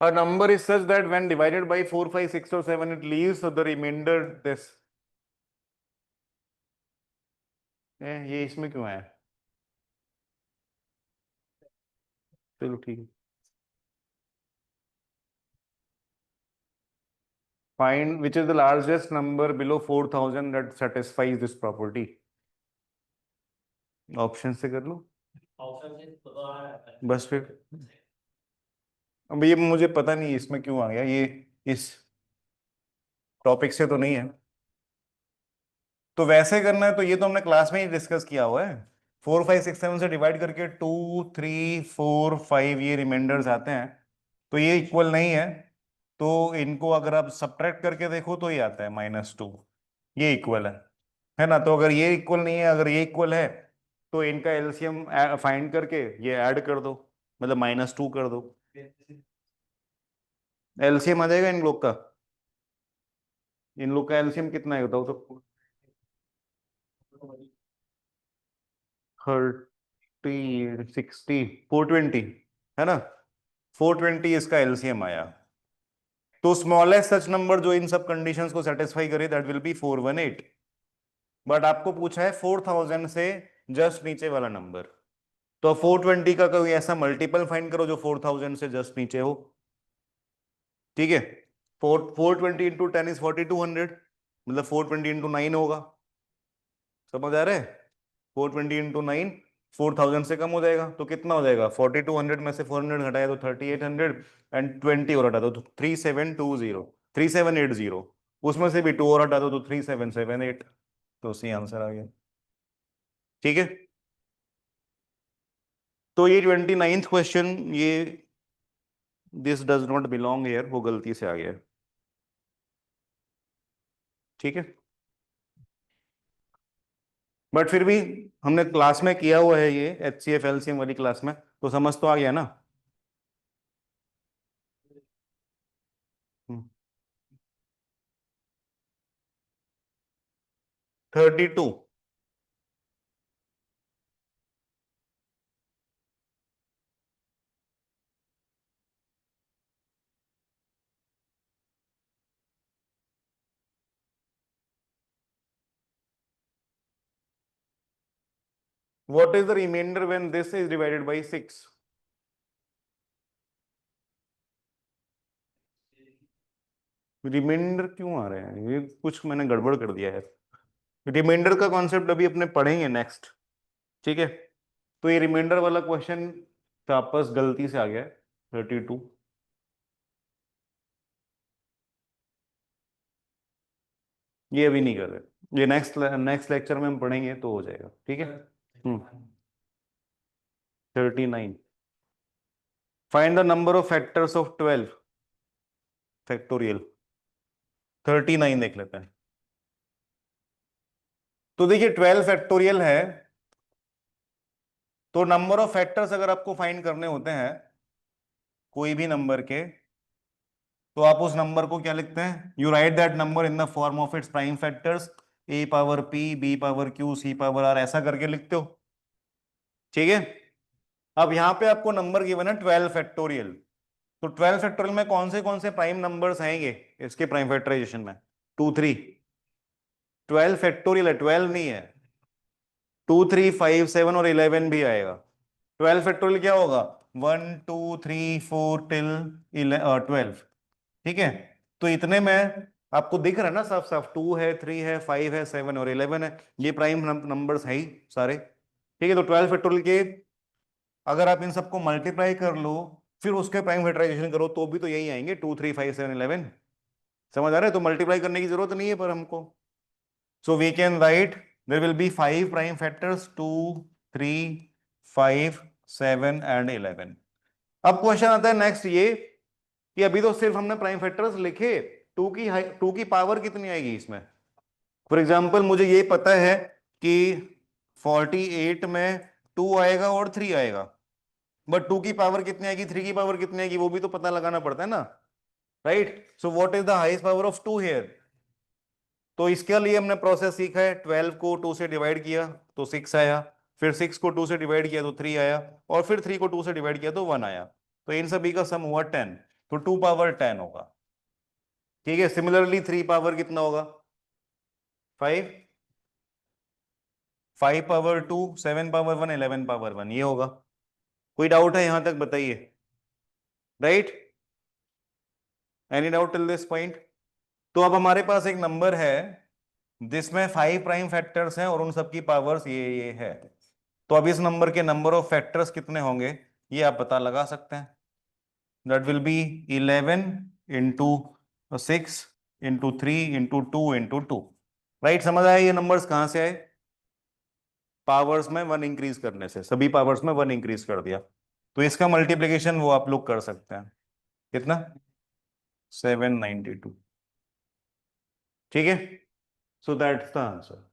S2: A number is such that when divided by 4, 5, 6 or 7 it leaves so the remainder this, ये इसमें क्यों है? चलो ठीक है। Find which is the largest number below 4000 that satisfies this property. Option से कर लो बस फिर। अब ये मुझे पता नहीं इसमें क्यों आ गया, ये इस टॉपिक से तो नहीं है। तो वैसे करना है तो ये तो हमने क्लास में ही डिस्कस किया हुआ है, 4, 5, 6, 7 से डिवाइड करके 2, 3, 4, 5 ये रिमाइंडर्स आते हैं, तो ये इक्वल नहीं है, तो इनको अगर आप सब्ट्रैक्ट करके देखो तो ये आता है -2, ये इक्वल है ना। तो अगर ये इक्वल नहीं है, अगर ये इक्वल है तो इनका एलसीएम फाइंड करके ये ऐड कर दो, मतलब -2 कर दो, एलसीएम आ जाएगा इन लोग का। इन लोग का एलसीएम कितना है बताओ तो, 30, 60, 420 है ना, 420 इसका एलसीएम आया। तो स्मॉलेस्ट सच नंबर जो इन सब कंडीशंस को सेटिस्फाई करे दैट विल बी 418, बट आपको पूछा है 4000 से जस्ट नीचे वाला नंबर, तो 420 का कोई ऐसा मल्टीपल फाइंड करो जो 4000 से जस्ट नीचे हो, ठीक है। 420 इंटू 10 इज 4200, मतलब 420 इंटू 9 होगा। समझ आ रहा है? 420 इंटू 9 4000 से कम हो जाएगा, तो कितना हो जाएगा? 4200 में से 400 घटाया तो 3800, एंड 20 और हटा दो तो 3720, 3780, उसमें से भी 2 और हटा दो तो 3778। तो सी आंसर आ गया। ठीक है, तो ये 29th क्वेश्चन, ये this does not belong here, वो गलती से आ गया। ठीक है, बट फिर भी हमने क्लास में किया हुआ है ये HCF LCM वाली क्लास में, तो समझ तो आ गया ना। 32। What is the remainder when this is divided by 6? Reminder क्यों आ रहे हैं? ये कुछ मैंने गड़बड़ कर दिया है। रिमाइंडर का कॉन्सेप्ट अभी अपने पढ़ेंगे नेक्स्ट। ठीक है, तो ये रिमाइंडर वाला क्वेश्चन वापस गलती से आ गया है 32। ये अभी नहीं कर रहे, ये नेक्स्ट नेक्स्ट लेक्चर में हम पढ़ेंगे तो हो जाएगा। ठीक है। 39। Find the number of factors of 12 factorial. 39 देख लेते हैं। तो देखिए 12 फैक्टोरियल है, तो नंबर ऑफ फैक्टर्स अगर आपको फाइंड करने होते हैं कोई भी नंबर के, तो आप उस नंबर को क्या लिखते हैं? You right that number in the form of its prime factors, a power p, b power q, c power r, ऐसा करके लिखते हो। ठीक है, अब यहां पे आपको नंबर गिवन है 12 फैक्टोरियल, तो 12 फैक्टोरियल में कौन से प्राइम नंबर्स आएंगे इसके प्राइम फैक्टराइजेशन में? 2 3। 12 फैक्टोरियल है, 12 नहीं है। 2 3 5 7 और 11 भी आएगा। 12 फैक्टोरियल क्या होगा? 1 2 3 4 टिल 12। ठीक है, तो इतने में आपको दिख रहा है ना साफ साफ, 2 है, 3 है, 5 है, 7 और 11 है, ये प्राइम नंबर्स है ही सारे। ठीक है, तो 12 फैक्टोरियल के अगर आप इन सबको मल्टीप्लाई कर लो फिर उसके प्राइम फैक्टराइजेशन करो तो भी तो यही आएंगे, 2 3 5 7 11। समझ आ रहा है? तो मल्टीप्लाई करने की जरूरत नहीं है पर हमको। So we can write there will be 5 prime factors, 2 3 5 7 and 11। अब क्वेश्चन आता है नेक्स्ट ये कि अभी तो सिर्फ हमने प्राइम फैक्टर्स लिखे, टू की पावर कितनी आएगी इसमें? फॉर एग्जाम्पल मुझे ये पता है कि 48 में 2 आएगा और 3 आएगा, बट 2 की पावर कितनी आएगी, 3 की पावर कितनी आएगी, वो भी तो पता लगाना पड़ता है ना। Right, so what is the highest power of 2 here? तो इसके लिए हमने प्रोसेस सीखा है, 12 को 2 से डिवाइड किया तो 6 आया, फिर 6 को 2 से डिवाइड किया तो 3 आया, और फिर 3 को 2 से डिवाइड किया तो 1 आया, तो इन सभी का सम हुआ 10, तो 2 पावर 10 होगा। ठीक है, सिमिलरली 3 पावर कितना होगा? 5, 5 पावर 2, 7 पावर 1, 11 पावर 1, ये होगा। कोई डाउट है यहां तक? बताइए। Right, any doubt till this point? तो अब हमारे पास एक नंबर है जिसमें 5 प्राइम फैक्टर्स हैं और उन सबकी पावर्स ये है, तो अब इस नंबर के नंबर ऑफ फैक्टर्स कितने होंगे ये आप पता लगा सकते हैं। That will be 11 into 6 into 3 into 2 into 2। Right, समझ आया ये नंबर्स कहां से आए? पावर्स में 1 इंक्रीज करने से, सभी पावर्स में 1 इंक्रीज कर दिया, तो इसका मल्टीप्लिकेशन वो आप लोग कर सकते हैं। कितना? 792। ठीक है, सो दैट्स द आंसर।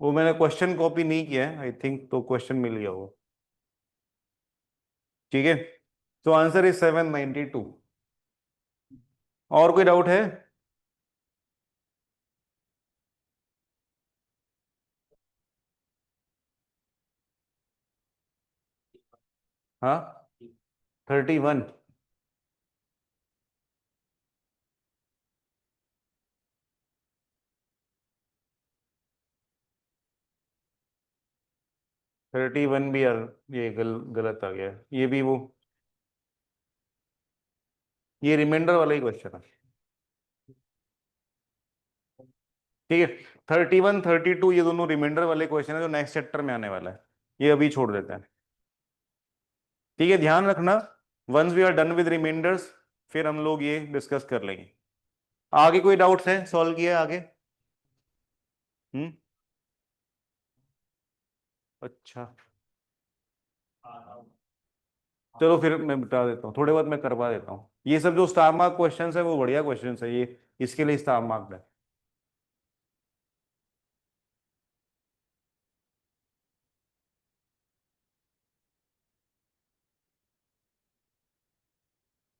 S2: वो मैंने क्वेश्चन कॉपी नहीं किया है आई थिंक, तो क्वेश्चन मिल गया वो। ठीक है, तो आंसर इज 792। और कोई डाउट है? हाँ, 31। 31 भी यार, ये गलत आ गया, ये भी वो ये रिमाइंडर वाला ही क्वेश्चन है, ठीक है। 31 32 ये दोनों रिमाइंडर वाले क्वेश्चन है जो नेक्स्ट चैप्टर में आने वाला है, ये अभी छोड़ देते हैं, ठीक है। ध्यान रखना, once we are done with reminders फिर हम लोग ये डिस्कस कर लेंगे। आगे कोई डाउट्स है, सॉल्व किया आगे? हम्म, अच्छा, चलो फिर मैं बता देता हूँ, थोड़े बहुत मैं करवा देता हूँ। ये सब जो स्टार मार्क क्वेश्चंस है वो बढ़िया क्वेश्चंस है, ये इसके लिए स्टार मार्क है।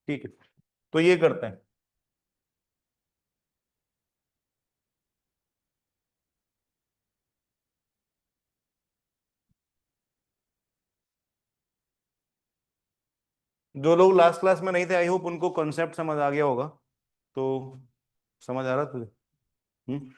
S2: ठीक है, तो ये करते हैं। जो लोग लास्ट क्लास में नहीं थे, आई होप उनको कॉन्सेप्ट समझ आ गया होगा। तो समझ आ रहा तुझे? हम्म,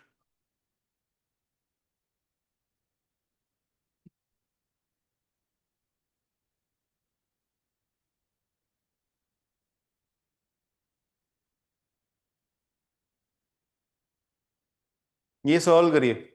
S2: ये सॉल्व करिए।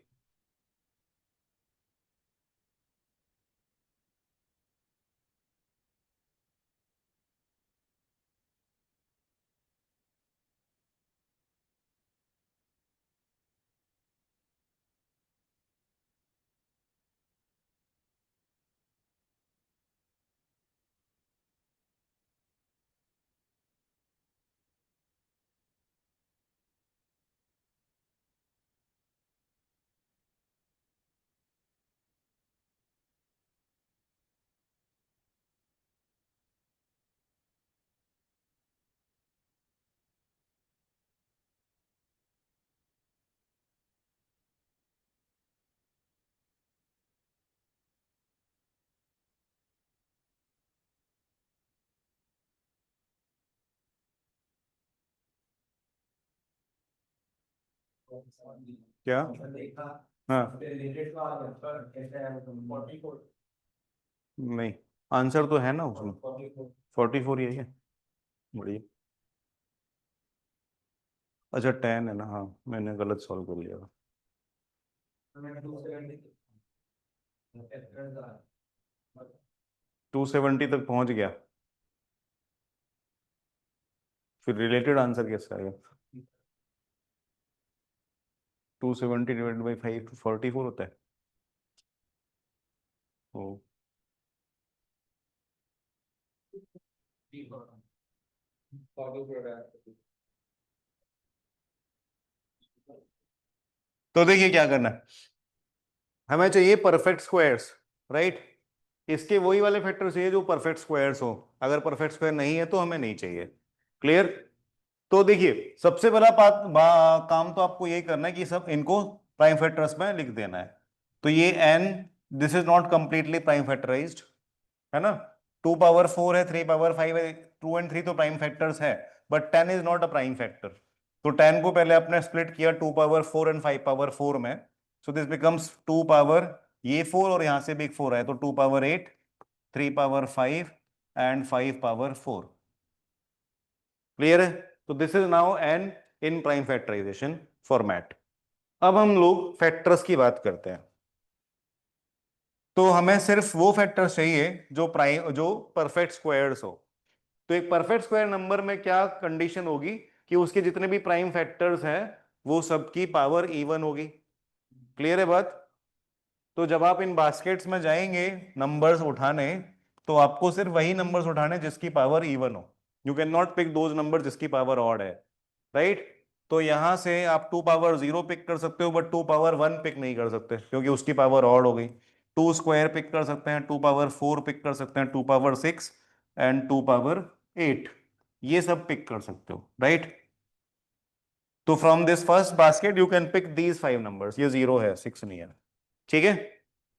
S2: क्या? हाँ, नहीं, आंसर तो है ना उसमें, 44 यही है, बढ़िया। अच्छा 10 है ना, हाँ मैंने गलत सॉल्व कर लिया। 270 तक पहुंच गया, फिर रिलेटेड आंसर कैसे आएगा? 270 डिवाइडेड बाई 5 44 होता है। ओ, तो देखिए क्या करना है, हमें चाहिए परफेक्ट स्क्वायर्स, राइट। इसके वही वाले फैक्टर चाहिए जो परफेक्ट स्क्वायर्स हो, अगर परफेक्ट स्क्वायर नहीं है तो हमें नहीं चाहिए। क्लियर? तो देखिए सबसे पहला काम तो आपको यही करना है कि सब इनको प्राइम फैक्टर्स में लिख देना है। तो ये n, this is not completely prime factorised, है ना। 2 पावर 4 है, 3 पावर 5 है, 2 और 3 तो प्राइम फैक्टर्स है, but 10 is not a prime factor. तो 10 को पहले आपने स्प्लिट किया 2 पावर 4 एंड 5 पावर 4 में, सो दिस बिकम्स 2 पावर, ये 4 और यहां से भी एक 4 है, तो 2 power 8, 3 power 5 and 5 power 4। Clear है? तो this is now an in prime factorisation format. अब हम लोग फैक्टर्स की बात करते हैं। तो हमें सिर्फ वो फैक्टर्स चाहिए जो परफेक्ट स्क्वायर्स हो। तो एक परफेक्ट स्क्वायर नंबर में क्या कंडीशन होगी कि उसके जितने भी प्राइम फैक्टर्स हैं वो सबकी पावर इवन होगी। क्लियर है बात? तो जब आप इन बास्केट्स में जाएंगे नंबर्स उठाने, तो आपको सिर्फ वही नंबर्स उठाने जिसकी पावर इवन हो। You can not pick those number जिसकी पावर ऑड है, राइट। तो यहां से आप 2 पावर 0 पिक कर सकते हो, बट 2 पावर 1 पिक नहीं कर सकते क्योंकि उसकी पावर ऑड हो गई। 2 स्क्वायर पिक कर सकते हैं, 2 पावर 4 पिक कर सकते हैं, 2 पावर 6 एंड 2 पावर 8, ये सब पिक कर सकते हो, राइट। तो from this first basket you can pick these 5 numbers, ये 0 है, 6 नहीं है, ठीक है।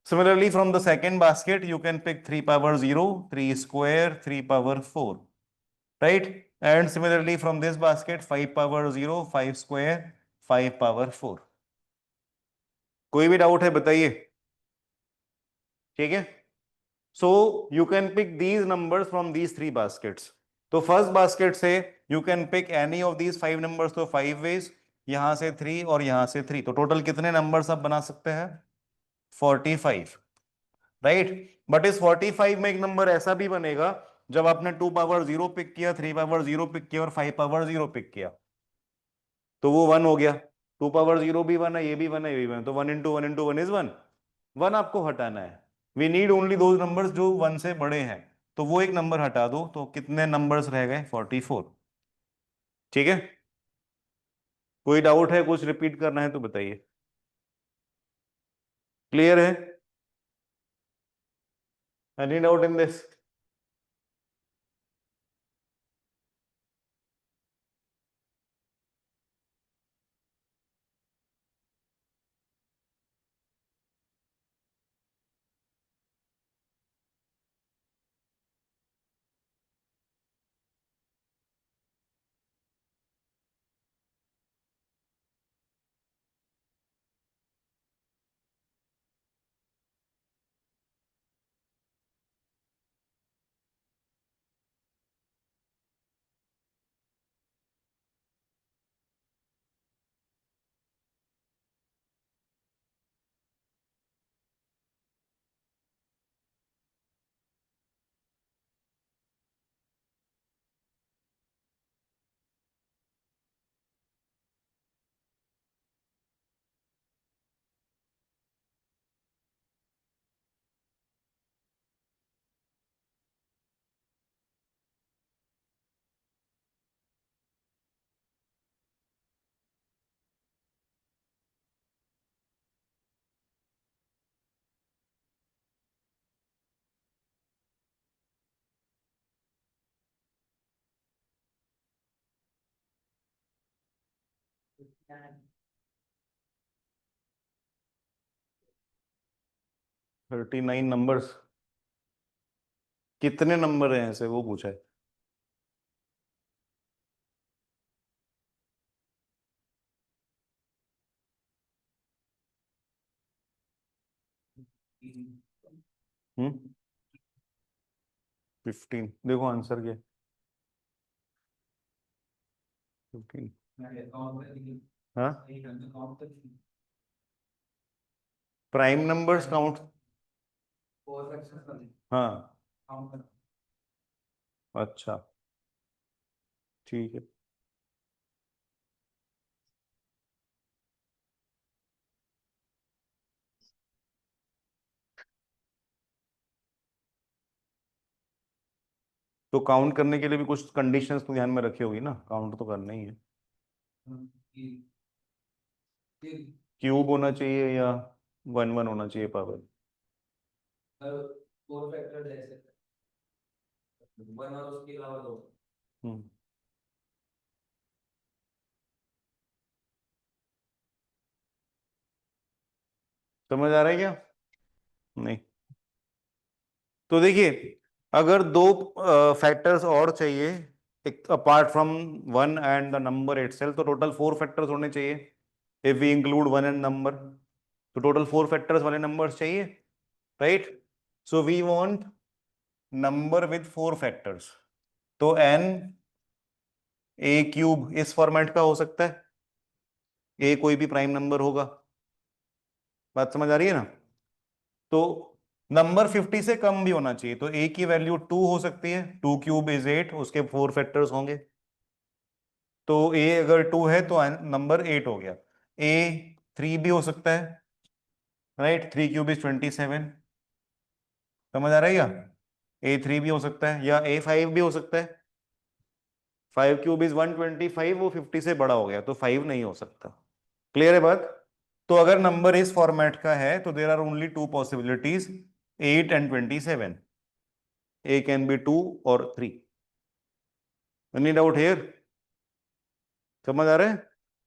S2: Similarly, from the second basket, you can pick 3 power 0, 3 square, 3 power 4, right? And similarly, from this basket, 5 power 0, 5 square, 5 power 4। कोई भी डाउट है बताइए, ठीक है। So you can pick these numbers from these 3 baskets. तो फर्स्ट बास्केट से you can pick any of these 5 numbers, तो 5 veg, यहां से 3 और यहां से 3, तो टोटल कितने नंबर्स आप बना सकते हैं? 45, राइट। बट इस 45 में एक नंबर ऐसा भी बनेगा जब आपने 2 पावर 0 पिक किया, 3 पावर 0 पिक किया और 5 पावर 0 पिक किया, तो वो 1 हो गया। 2 पावर 0 भी 1 है, ये भी 1 है, ये भी 1 है, तो 1 इंटू 1 इंटू 1 इज 1। 1 आपको हटाना है। We need only those numbers जो 1 से बड़े हैं, तो वो एक नंबर हटा दो, तो कितने नंबर्स रह गए? 44। ठीक है, कोई डाउट है, कुछ रिपीट करना है तो बताइए। क्लियर है? Any doubt in this?
S4: Yeah.
S2: 39 numbers, कितने नंबर हैं ऐसे, वो पूछा है। हम्म, 15, देखो आंसर क्या है। 15। हाँ, प्राइम नंबर्स काउंट, हाँ, अच्छा, ठीक है। तो काउंट करने के लिए भी कुछ कंडीशंस तो ध्यान में रखी होगी ना, काउंट तो करना ही है। क्यूब होना चाहिए या 1 1 होना चाहिए पावर? हम्म, समझ आ रहा है क्या? नहीं, तो देखिए, अगर दो फैक्टर्स और चाहिए apart from 1 and the number itself, तो टोटल 4 फैक्टर्स होने चाहिए। If we include 1 and number, तो टोटल 4 फैक्टर्स वाले नंबर्स चाहिए, right. So we want number with 4 factors, तो n ए क्यूब इस फॉर्मेट का हो सकता है, ए कोई भी प्राइम नंबर होगा। बात समझ आ रही है ना? तो नंबर 50 से कम भी होना चाहिए, तो ए की वैल्यू 2 हो सकती है, 2 क्यूब इज 8, उसके 4 फैक्टर्स होंगे। तो ए अगर 2 है तो नंबर 8 हो गया। ए 3 भी हो सकता है, राइट, 3 क्यूब इज 27। समझ आ रहा है क्या? ए 3 भी हो सकता है, या ए 5 भी हो सकता है। 5 क्यूब इज 125, वो 50 से बड़ा हो गया, तो 5 नहीं हो सकता। क्लियर है बात? तो अगर नंबर इस फॉर्मेट का है तो there are only 2 possibilities, 8 and 27। A can be 2 और 3। Any doubt here? समझ आ रहा है?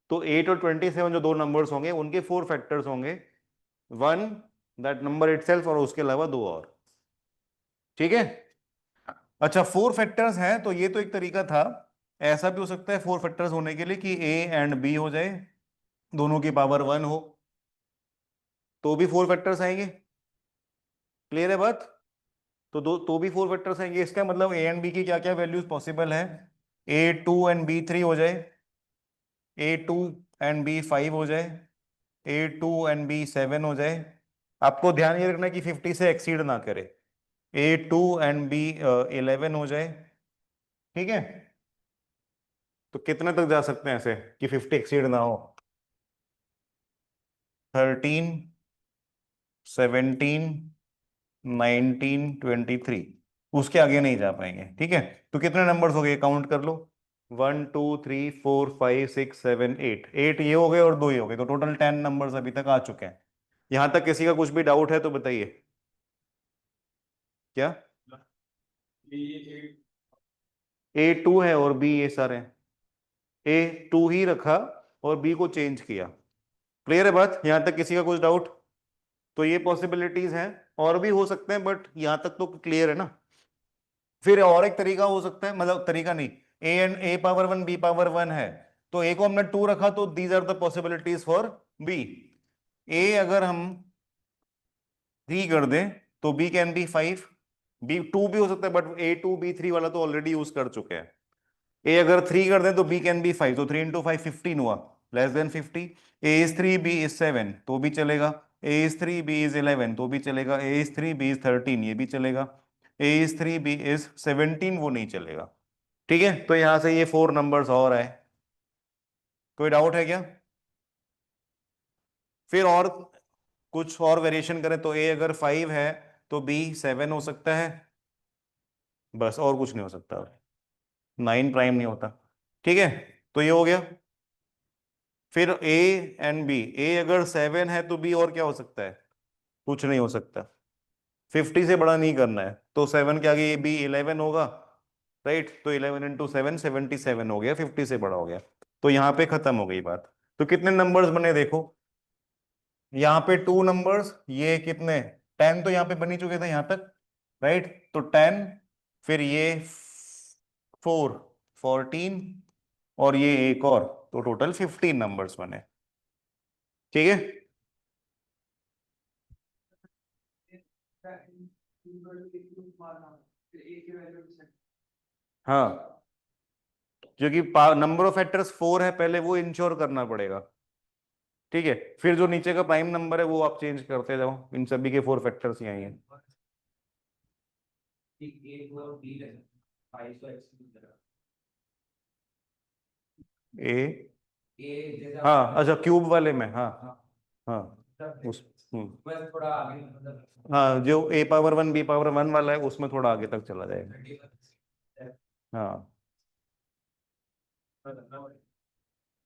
S2: तो 8 और 27 जो दो नंबर्स होंगे उनके 4 फैक्टर्स होंगे, 1 दैट नंबर इटसेल्फ और उसके अलावा 2 और। ठीक है, अच्छा, 4 फैक्टर्स हैं तो ये तो एक तरीका था। ऐसा भी हो सकता है 4 फैक्टर्स होने के लिए कि ए एंड बी हो जाए, दोनों की पावर 1 हो, तो भी 4 फैक्टर्स आएंगे। क्लियर है बात? तो दो तो भी 4 फैक्टर्स हैं। ये इसका मतलब ए एंड बी की क्या क्या वैल्यूज पॉसिबल है? A2 एंड B3 हो जाए, A2 एंड B5 हो जाए, A2 एंड B7 हो जाए। आपको ध्यान ये रखना है कि 50 से एक्सीड ना करे। A2 एंड B11 हो जाए, ठीक है। तो कितने तक जा सकते हैं ऐसे कि 50 एक्सीड ना हो? 13, 17, 19, 23, उसके आगे नहीं जा पाएंगे, ठीक है। तो कितने नंबर्स हो गए काउंट कर लो। 1 2 3 4 5 6 7 8, 8 ये हो गए और 2 ये हो गए, तो टोटल 10 नंबर्स अभी तक आ चुके हैं। यहां तक किसी का कुछ भी डाउट है तो बताइए। क्या A2 है और B ये सारे हैं? A2 ही रखा और B को चेंज किया। क्लियर है बात? यहां तक किसी का कुछ डाउट? तो ये पॉसिबिलिटीज हैं, और भी हो सकते हैं, बट यहां तक तो क्लियर है ना। फिर और एक तरीका हो सकता है, मतलब तरीका नहीं, A पावर 1 B पावर 1 है, तो A को हमने 2 रखा, तो these are the possibilities for B। A अगर हम 3 कर दें तो B कैन बी 5, B2 भी हो सकता है, बट A2 B3 वाला तो ऑलरेडी यूज कर चुके हैं। A अगर 3 कर दें तो B कैन बी 5, तो 3 into 5 15 हुआ, less than 50। A is 3 B is 7 तो भी चलेगा। A is 3 B is 11 तो भी चलेगा। A is 3 B is 13 ये भी चलेगा। A is 3 B is 17 वो नहीं चलेगा, ठीक है। तो यहां से ये 4 नंबर्स और आए। कोई डाउट है क्या? फिर और कुछ और वेरिएशन करें तो A अगर 5 है तो B 7 हो सकता है, बस और कुछ नहीं हो सकता। 9 प्राइम नहीं होता, ठीक है। तो ये हो गया। फिर A एंड B, A अगर 7 है तो B और क्या हो सकता है? कुछ नहीं हो सकता। 50 से बड़ा नहीं करना है, तो 7 के आगे B 11 होगा, राइट। तो 11 into 7 77 हो गया, 50 से बड़ा हो गया। तो यहाँ पे खत्म हो गई बात। तो कितने नंबर्स बने देखो, यहाँ पे 2 नंबर्स, ये कितने 10 तो यहाँ पे बनी चुके थे यहाँ तक, राइट। तो 10, फिर ये 4, 14, और ये एक और, तो टोटल 15 नंबर्स बने, ठीक है। हाँ, क्योंकि नंबर ऑफ फैक्टर्स 4 है, पहले वो इंश्योर करना पड़ेगा, ठीक है। फिर जो नीचे का प्राइम नंबर है वो आप चेंज करते जाओ, इन सभी के 4 फैक्टर्स यही हैं। ए, हाँ अच्छा, क्यूब वाले में, हाँ हाँ, उस हाँ, जो A पावर 1 B पावर 1 वाला है उसमें थोड़ा आगे तक चला जाएगा। हाँ,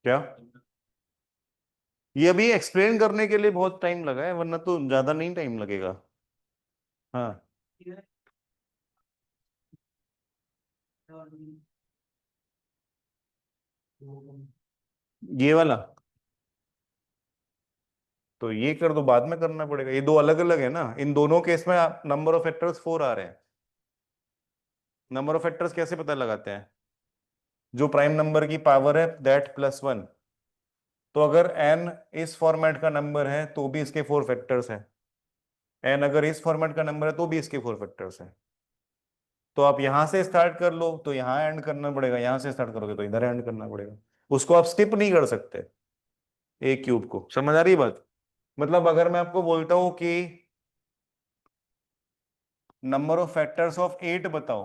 S2: क्या ये अभी एक्सप्लेन करने के लिए बहुत टाइम लगा है, वरना तो ज्यादा नहीं टाइम लगेगा। हाँ, ये वाला तो ये कर दो, बाद में करना पड़ेगा, ये दो अलग अलग है ना। इन दोनों केस में नंबर ऑफ फैक्टर्स 4 आ रहे हैं। नंबर ऑफ फैक्टर्स कैसे पता लगाते हैं? जो प्राइम नंबर की पावर है दैट +1। तो अगर n इस फॉर्मेट का नंबर है तो भी इसके 4 फैक्टर्स हैं, n अगर इस फॉर्मेट का नंबर है तो भी इसके 4 फैक्टर्स हैं। तो आप यहां से स्टार्ट कर लो तो यहां एंड करना पड़ेगा, यहां से स्टार्ट करोगे तो इधर एंड करना पड़ेगा। उसको आप स्किप नहीं कर सकते। ए क्यूब को समझ आ रही बात? मतलब अगर मैं आपको बोलता हूं कि नंबर ऑफ फैक्टर्स ऑफ 8 बताओ,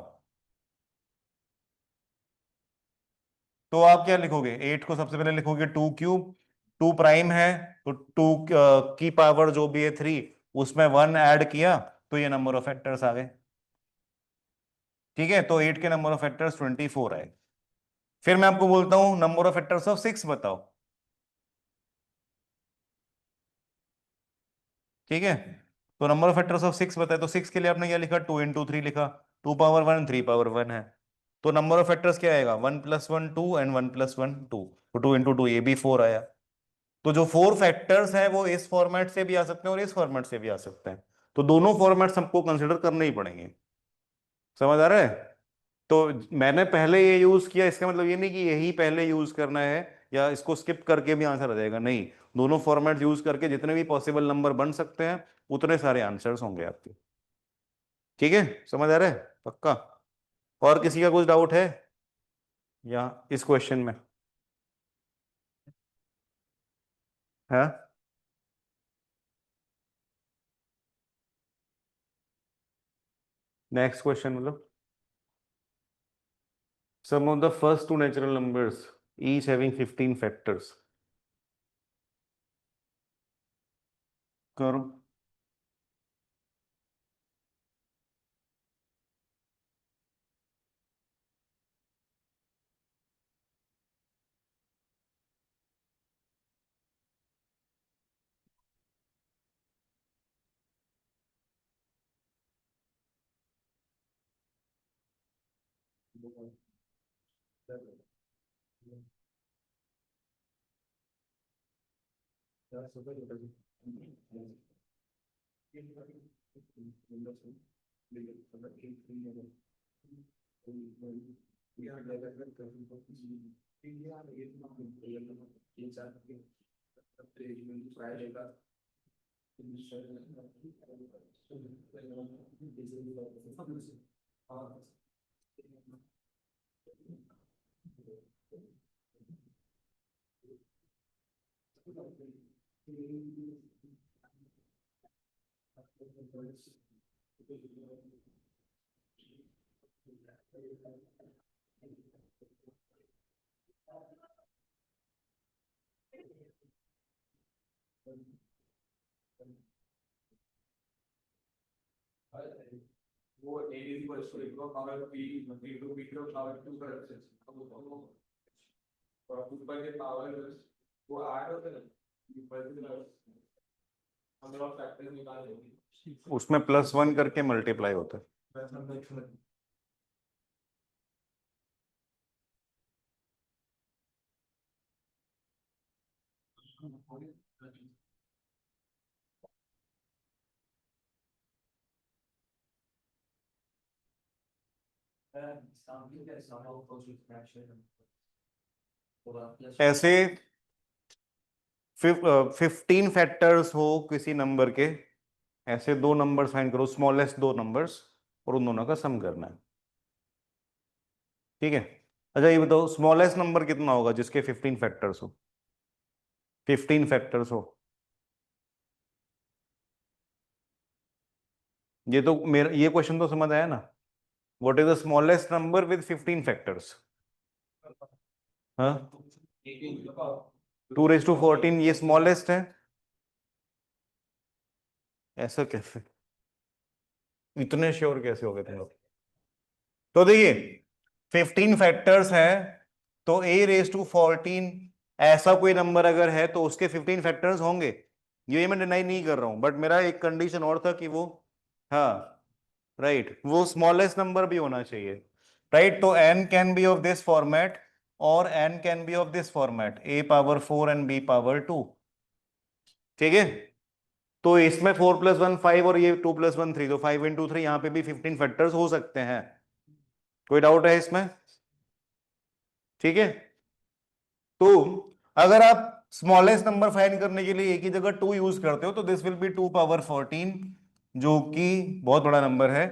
S2: तो आप क्या लिखोगे? 8 को सबसे पहले लिखोगे 2 क्यूब, 2 प्राइम है तो 2 की पावर जो भी है 3, उसमें 1 ऐड किया तो ये नंबर ऑफ फैक्टर्स आ गए, ठीक है। तो 8 के नंबर ऑफ फैक्टर्स 24 आए। फिर मैं आपको बोलता हूं नंबर ऑफ फैक्टर्स ऑफ 6 बताओ, ठीक है। तो नंबर ऑफ फैक्टर्स ऑफ 6 बताए, तो 6 के लिए आपने क्या लिखा? 2 into 3 लिखा, 2 पावर 1 3 पावर 1 है। तो नंबर ऑफ फैक्टर्स क्या आएगा? 1 + 1 2 एंड 1 + 1 2, तो 2 into 2 ये भी 4 आया। तो जो 4 फैक्टर्स हैं वो इस फॉर्मेट से भी आ सकते हैं और इस फॉर्मेट से भी आ सकते हैं, तो दोनों फॉर्मेट्स हमको कंसिडर करने ही पड़ेंगे। समझ आ रहा है? तो मैंने पहले ये यूज किया, इसका मतलब ये नहीं कि यही पहले यूज करना है या इसको स्किप करके भी आंसर आ जाएगा, नहीं। दोनों फॉर्मेट यूज करके जितने भी पॉसिबल नंबर बन सकते हैं उतने सारे आंसर्स होंगे आपके, ठीक है, समझ आ रहा है पक्का? और किसी का कुछ डाउट है या इस क्वेश्चन में? है? नेक्स्ट क्वेश्चन मतलब sum of the first two natural numbers each having 15 factors. करो।
S4: वो a is equals to a power b into b to power 2 कर सकते हैं और ऊपर के पावर वो ऐड होते हैं ऊपर के हम लोग फैक्टर्स निकाल देंगे,
S2: उसमें +1 करके मल्टीप्लाई होता है। ऐसे 15 फैक्टर्स हो किसी नंबर के, ऐसे दो नंबर फाइंड करो, स्मॉलेस्ट दो नंबर्स, और उन दोनों का सम करना है। ठीक है? अच्छा ये बताओ स्मॉलेस्ट नंबर कितना होगा जिसके 15 फैक्टर्स हो? 15 फैक्टर्स हो। ये तो मेरा ये क्वेश्चन तो समझ आया ना? What is the smallest number with 15 factors? हाँ, 2⁴ ये स्मॉलेस्ट है। ऐसा कैसे? इतने श्योर कैसे हो गए तुम लोग? तो देखिए 15 फैक्टर्स है, तो a⁴ ऐसा कोई नंबर अगर है तो उसके 15 फैक्टर्स होंगे, ये मैं डिनाई नहीं कर रहा हूं, बट मेरा एक कंडीशन और था कि वो, हाँ राइट, वो स्मॉलेस्ट नंबर भी होना चाहिए, राइट? तो n can B of this format और n can B of this format, a⁴ and b⁴ 2। ठीक है? तो इसमें 4 + 1 5 और ये 2 + 1 3, तो 5 × 3 यहां पे भी 15 फैक्टर्स हो सकते हैं। कोई डाउट है इसमें? ठीक है? तो अगर आप स्मॉलेस्ट नंबर फाइंड करने के लिए एक ही जगह 2 यूज करते हो तो दिस विल बी 2⁴, जो कि बहुत बड़ा नंबर है,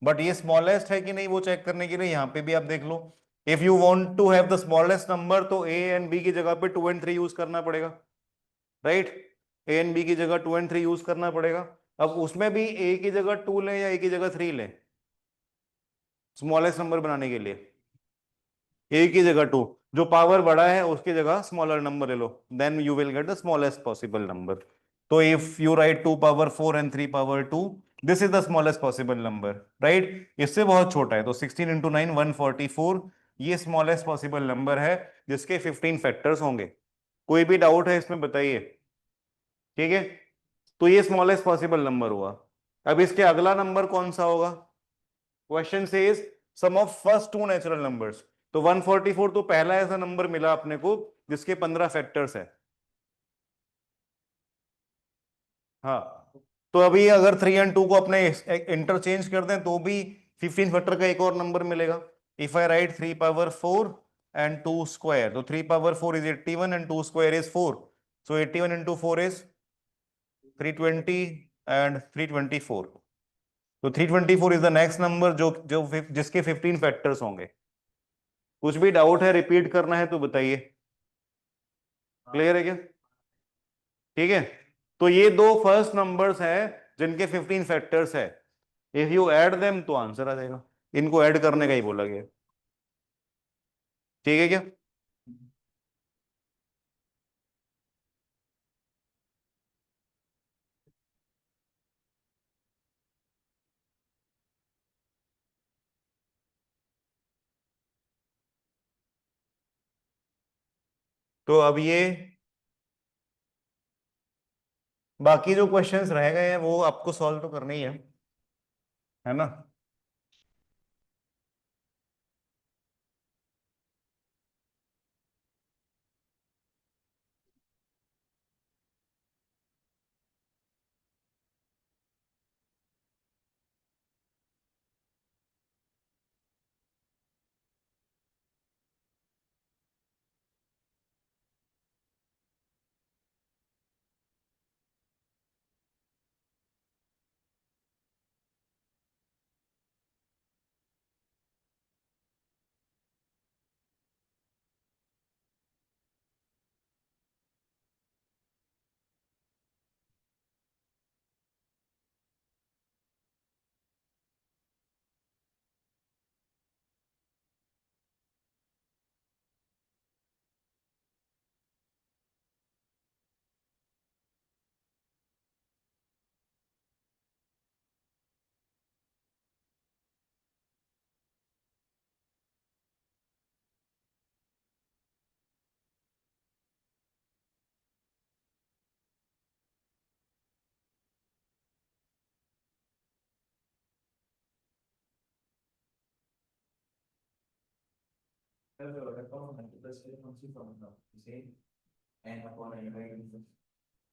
S2: बट ये स्मॉलेस्ट है कि नहीं वो चेक करने के लिए यहां पे भी आप देख लो। If you want to have the smallest number तो a एंड b की जगह पे 2 और 3 यूज करना पड़ेगा, राइट? a एंड b की जगह 2 और 3 यूज करना पड़ेगा। अब उसमें भी a की जगह 2 लें या a की जगह 3 लें स्मॉलेस्ट नंबर बनाने के लिए? a की जगह 2, जो पावर बड़ा है उसकी जगह स्मॉलर नंबर ले लो, then you will get the smallest possible number. तो if you write 2⁴ and 3⁴ 2, this is the smallest possible number, right? इससे बहुत छोटा है तो 16 × 9 144, ये स्मॉलेस्ट पॉसिबल नंबर है जिसके 15 फैक्टर्स होंगे। कोई भी डाउट है इसमें बताइए। ठीक है? तो ये स्मॉलेस्ट पॉसिबल नंबर हुआ। अब इसके अगला नंबर कौन सा होगा? Question says sum of first two natural numbers, तो 144 तो पहला ऐसा नंबर मिला अपने को जिसके 15 फैक्टर्स है। हाँ, तो अभी अगर 3 और 2 को अपने इंटरचेंज कर दें तो भी 15 फैक्टर का एक और नंबर मिलेगा। इफ आई राइट 3⁴ एंड 2², तो 3⁴ is 81 and 2² is 4, so 81 × 4 is 320 and 324, तो 324 इज द नेक्स्ट नंबर जो जो जिसके 15 फैक्टर्स होंगे। कुछ भी डाउट है, रिपीट करना है तो बताइए। क्लियर है क्या? ठीक है, तो ये दो फर्स्ट नंबर्स हैं जिनके 15 फैक्टर्स है। इफ यू ऐड देम तो आंसर आ जाएगा। इनको ऐड करने का ही बोला गया। ठीक है क्या? तो अब ये बाकी जो क्वेश्चंस रह गए हैं वो आपको सॉल्व तो करने ही है ना?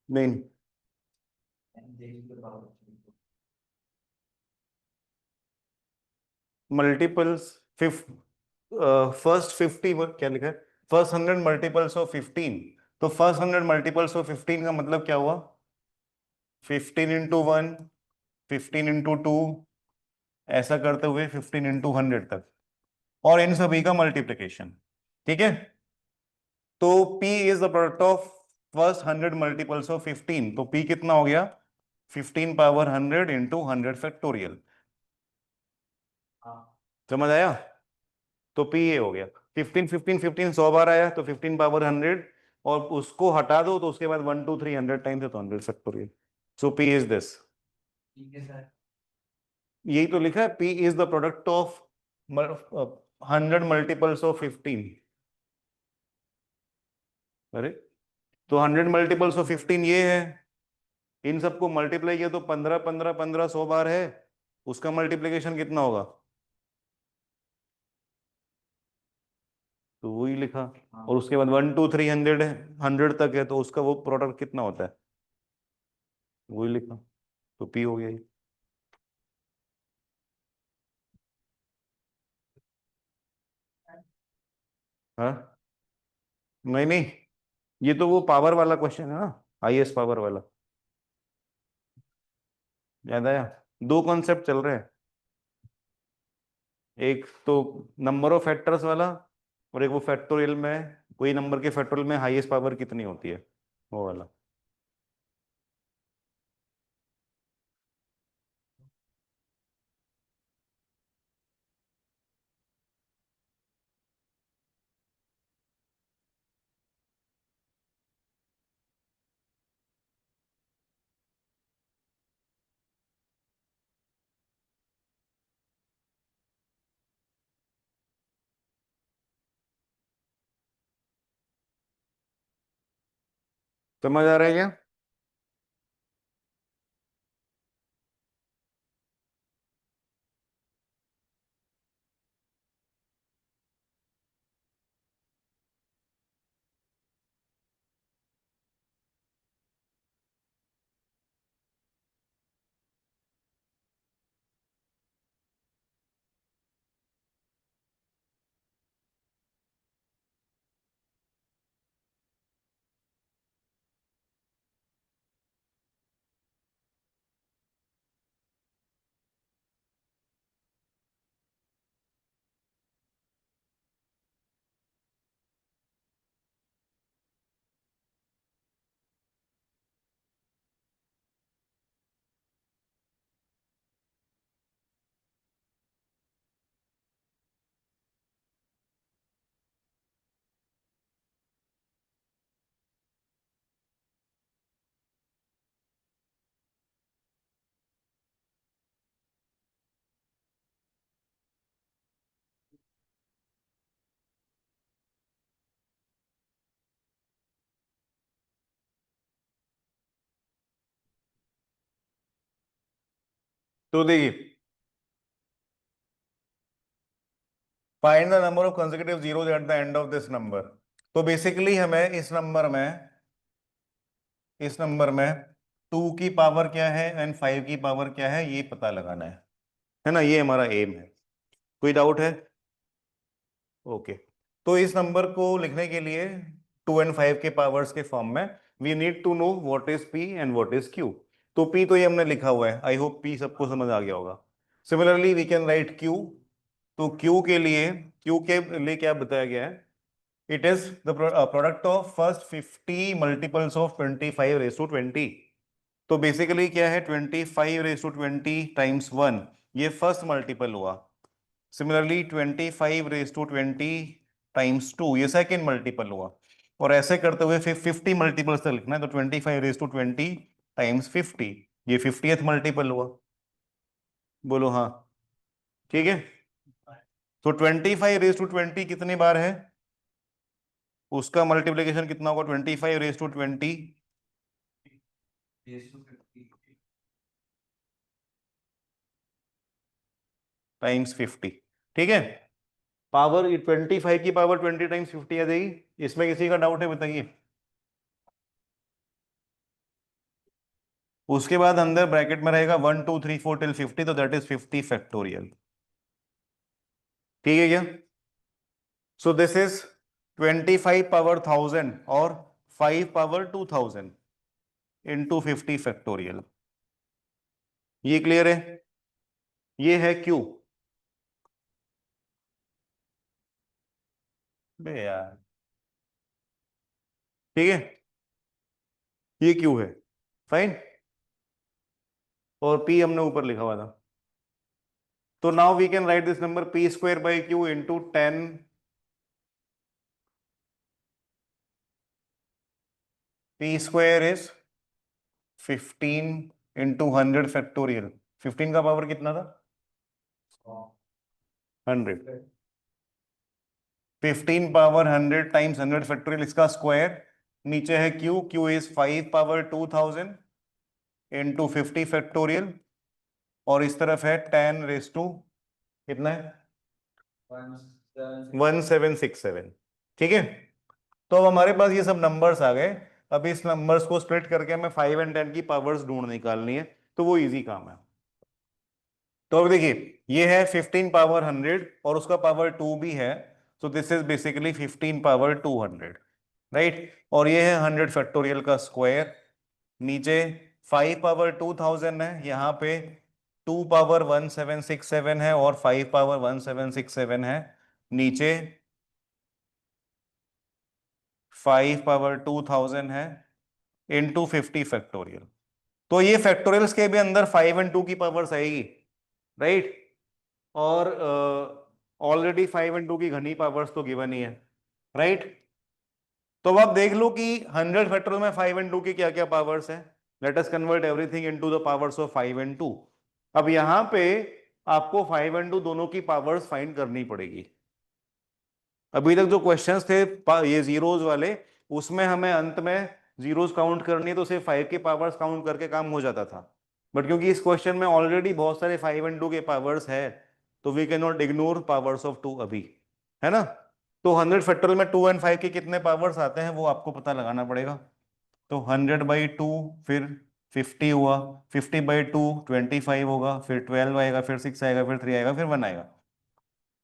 S2: नहीं, मल्टीपल्स फिफ्थ फर्स्ट 50 क्या लिखा है? First 100 multiples of 15। तो फर्स्ट 100 मल्टीपल्स ऑफ 15 का मतलब क्या हुआ? 15 × 1, 15 × 2, ऐसा करते हुए 15 × 100 तक, और इन सभी का मल्टीप्लिकेशन। ठीक है, तो P is the product of first 100 multiples of 15। तो P कितना हो गया? 15 × 100 × 100 फैक्टोरियल। समझ आया? तो P ये हो गया 15 15 15 100 बार आया तो 15 × 100, और उसको हटा दो तो उसके बाद 1 2 3 100 टाइम्स है तो 100 factorial. So P is this. यही तो लिखा है, P is the product of 100 multiples of 15। अरे, तो 100 मल्टीपल्स ऑफ 15 ये है। इन सबको मल्टीप्लाई किया तो 15 15 15 100 बार है, उसका मल्टीप्लिकेशन कितना होगा? तो वही लिखा। और उसके बाद 1 2 3 100 है, 100 तक है, तो उसका वो प्रोडक्ट कितना होता है? वही लिखा। तो P हो गया ये। हाँ, नहीं नहीं, ये तो वो पावर वाला क्वेश्चन है ना, हाईएस्ट पावर वाला। याद आया? दो कॉन्सेप्ट चल रहे हैं, एक तो नंबर ऑफ फैक्टर्स वाला, और एक वो फैक्टोरियल में कोई नंबर के फैक्टोरियल में हाईएस्ट पावर कितनी होती है, वो वाला। समझ आ रहा है क्या? तो देखिए, find the number of consecutive zeros eight the end of this number. तो बेसिकली हमें इस नंबर में 2 की पावर क्या है एंड 5 की पावर क्या है ये पता लगाना है ना, ये हमारा एम है। कोई डाउट है? ओके। तो इस नंबर को लिखने के लिए 2 एंड 5 के पावर्स के फॉर्म में we need to know what is P and what is Q. तो पी तो ये हमने लिखा हुआ है, आई होप पी सबको समझ आ गया होगा। Similarly we can write Q. तो क्यू के लिए क्या बताया गया है? It is the product of first 50 multiples of 25 raise to 20। तो बेसिकली क्या है, 25 रेज टू 20 टाइम्स 1, ये फर्स्ट मल्टीपल हुआ। सिमिलरली 25 रेज टू 20 टाइम्स 2, ये सेकेंड मल्टीपल हुआ। और ऐसे करते हुए फिर 50 मल्टीपल्स तक लिखना है, तो 25 रेज टू 20 टाइम्स 50, ये 50th मल्टीपल हुआ। बोलो हाँ। ठीक है। तो 25 रेज टू 20 कितनी बार है, उसका मल्टीप्लीकेशन कितना होगा? 25 रेज टू 20 टाइम्स 50। ठीक है। पावर 25 की पावर 20 टाइम्स 50 आ जाएगी। इसमें किसी का डाउट है बताइए। उसके बाद अंदर ब्रैकेट में रहेगा 1 2 3 4 टिल 50, तो दैट इज 50 फैक्टोरियल। ठीक है क्या? सो दिस इज 25 पावर 1000 और 5 पावर 2000 इंटू 50 फैक्टोरियल। ये क्लियर है? ये है क्यू। बे यार, ठीक है, ये क्यू है। फाइन। और पी हमने ऊपर लिखा हुआ था। तो now we can write this number P square by Q into 10। P square is 15 into 100 factorial. 15 का पावर कितना था? 100। 15 पावर 100 टाइम्स 100 फैक्टोरियल, इसका स्क्वायर। नीचे है Q, Q is 5 power 2000 into 50 factorial. और इस तरफ है 10 रेस टू कितना है? 1767। ठीक है। तो अब हमारे पास ये सब नंबर्स आ गए। अब इस नंबर्स को स्प्लिट करके हमें 5 एंड 10 की पावर्स ढूंढ निकालनी है, तो वो इजी काम है। तो अब देखिए, ये है 15 पावर 100 और उसका पावर 2 भी है, तो this is basically 15 power 200, right. और ये है 100 फैक्टोरियल का स्क्वायर। नीचे 5 पावर 2000 है, यहाँ पे 2 पावर 1767 है और 5 पावर 1767 है। नीचे 5 पावर 2000 है इंटू 50 फैक्टोरियल। तो ये फैक्टोरियल्स के भी अंदर 5 एंड 2 की पावर्स आएगी, राइट। और ऑलरेडी 5 एंड 2 की घनी पावर्स तो गिवन ही है, राइट। तो अब आप देख लो कि 100 फैक्टोरियल में 5 एंड 2 की क्या क्या पावर्स है। Let us convert everything into the powers of 5 and 2। अब यहां पे आपको 5 एंड 2 दोनों की पावर्स फाइंड करनी पड़ेगी। अभी तक जो क्वेश्चंस थे ये जीरोज वाले, उसमें हमें अंत में जीरोज काउंट करनी है तो सिर्फ 5 के पावर्स काउंट करके काम हो जाता था। बट क्योंकि इस क्वेश्चन में ऑलरेडी बहुत सारे 5 एंड 2 के पावर्स है, तो we can not ignore powers of 2 अभी, है ना। तो 100 फैक्टोरियल में 2 एंड 5 के कितने पावर्स आते हैं वो आपको पता लगाना पड़ेगा। तो 100/2 फिर 50 हुआ, 50/2 25 होगा, फिर 12 आएगा, फिर 6 आएगा, फिर 3 आएगा, फिर 1 आएगा।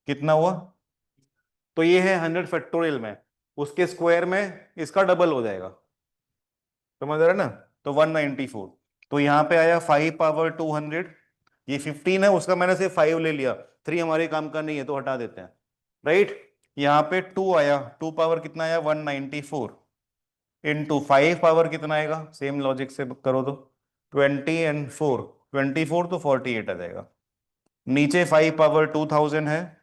S2: कितना हुआ? तो ये है 100 फैक्टोरियल में, उसके स्क्वायर में इसका डबल हो जाएगा, समझ रहे ना। तो 194। तो यहाँ पे आया 5 पावर 200, ये 15 है, उसका मैंने सिर्फ 5 ले लिया, 3 हमारे काम का नहीं है तो हटा देते हैं, राइट। यहाँ पे 2 आया, 2 पावर कितना आया? 194 इंटू 5 पावर कितना आएगा? सेम लॉजिक से करो तो 20 एंड 4, 24 तो 48 आ जाएगा। नीचे 5 पावर 2000 है,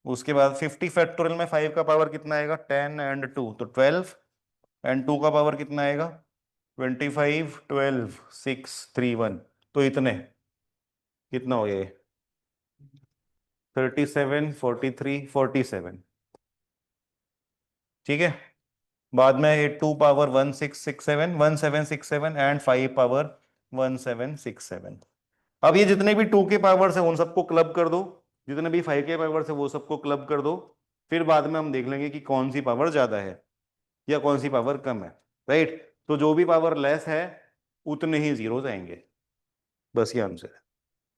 S2: उसके बाद 50 फैक्टोरियल में 5 का पावर कितना आएगा? 10 एंड 2 तो 12 एंड 2 का पावर कितना आएगा? 25 12 6 3 1, तो इतने कितना हो गया ये? 37 43 47। ठीक है। बाद में ये 2 पावर 1767 एंड 5 पावर 1767। अब ये जितने भी 2 के पावर्स है उन सबको क्लब कर दो, जितने भी 5 के पावर्स है वो सबको क्लब कर दो, फिर बाद में हम देख लेंगे कि कौन सी पावर ज्यादा है या कौन सी पावर कम है। राइट, तो जो भी पावर लेस है उतने ही जीरोस आएंगे, बस ये आंसर है।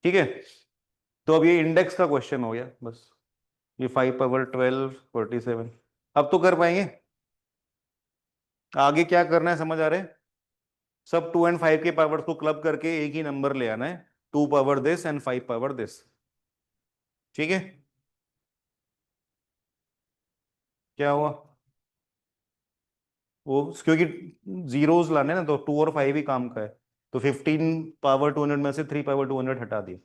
S2: ठीक है, तो अब ये इंडेक्स का क्वेश्चन हो गया बस। ये 5 पावर 12 47 अब तो कर पाएंगे। आगे क्या करना है समझ आ रहे हैं? सब 2 और 5 के पावर्स को क्लब करके एक ही नंबर ले आना है, 2 power this and 5 power this. ठीक है, क्या हुआ? वो क्योंकि जीरोस लाने ना, तो 2 और 5 ही काम का है, तो 15 पावर 200 में से 3 पावर 200 हटा दिए,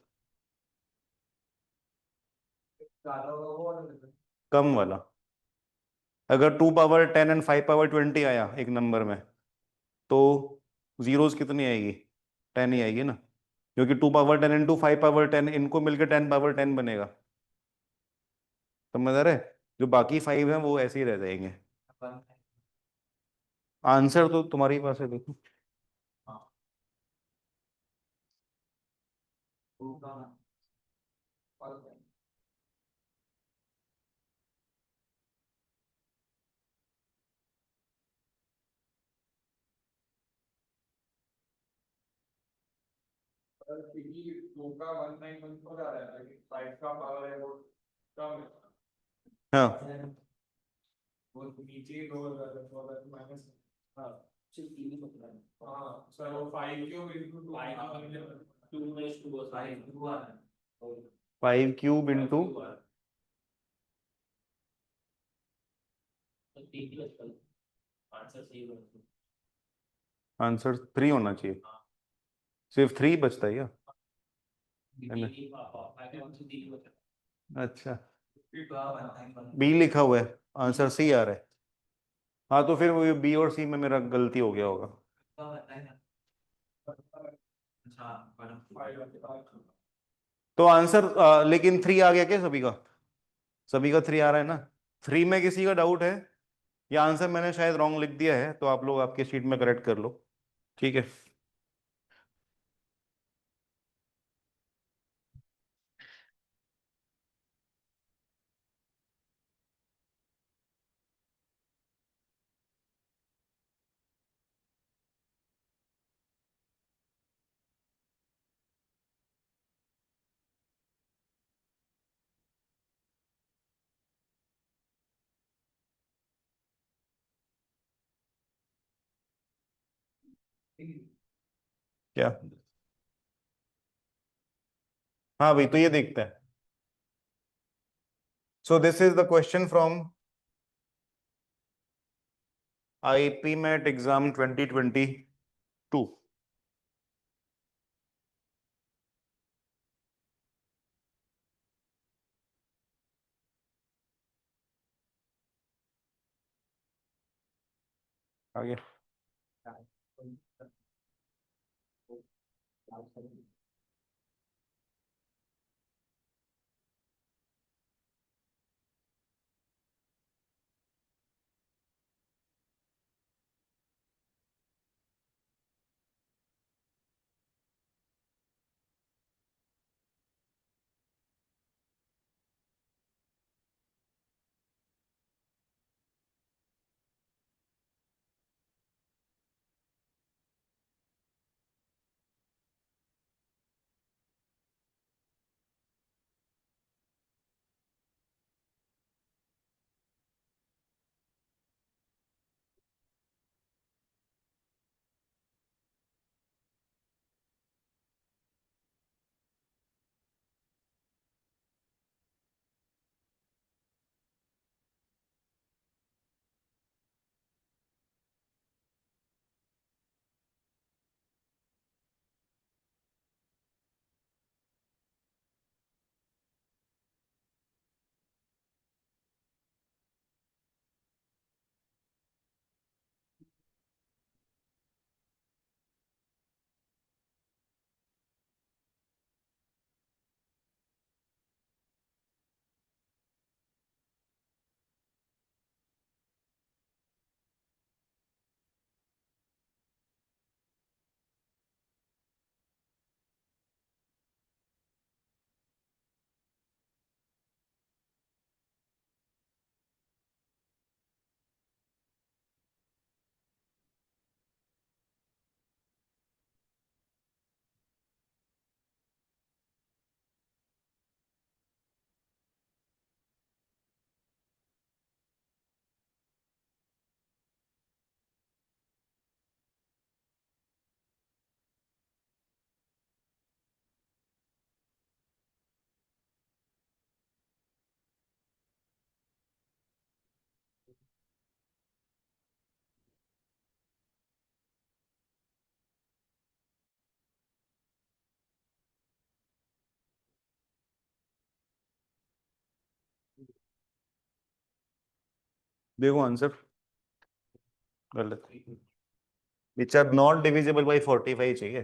S4: ज्यादा होगा वो वाला।
S2: कम वाला। अगर 2 पावर 10 एंड 5 पावर 20 आया एक नंबर में, तो जीरोस कितनी आएगी? 10 ही आएगी ना, क्योंकि 2 पावर 10 इंटू 5 पावर 10 इनको मिलकर 10 पावर 10 बनेगा। समझ आ रहा है? जो बाकी 5 हैं वो ऐसे ही रह जाएंगे। आंसर तो तुम्हारे ही पास है, देखो।
S4: क्योंकि 2 का 191 हो जा रहा है, लेकिन 5 का पावर है वो कम है।
S2: हाँ,
S4: वो नीचे 2 माइनस। हाँ हाँ सर, वो 5 क्यों बिल्कुल 2
S2: 5 क्यूब इंटू आंसर 3 होना चाहिए, सिर्फ 3 बचता है क्या? है ना? अच्छा, बी लिखा हुआ है, आंसर सी आ रहा है। हाँ, तो फिर वो बी और सी में मेरा गलती हो गया होगा। तो आंसर लेकिन 3 आ गया क्या सभी का? सभी का 3 आ रहा है ना? 3 में किसी का डाउट है? या आंसर मैंने शायद रॉन्ग लिख दिया है, तो आप लोग आपके शीट में करेक्ट कर लो। ठीक है, क्या? हाँ भाई, तो ये देखते हैं। So this is the question from IPMAT exam 2022। आगे देखो आंसर गलत, which are not divisible by 45 चाहिए।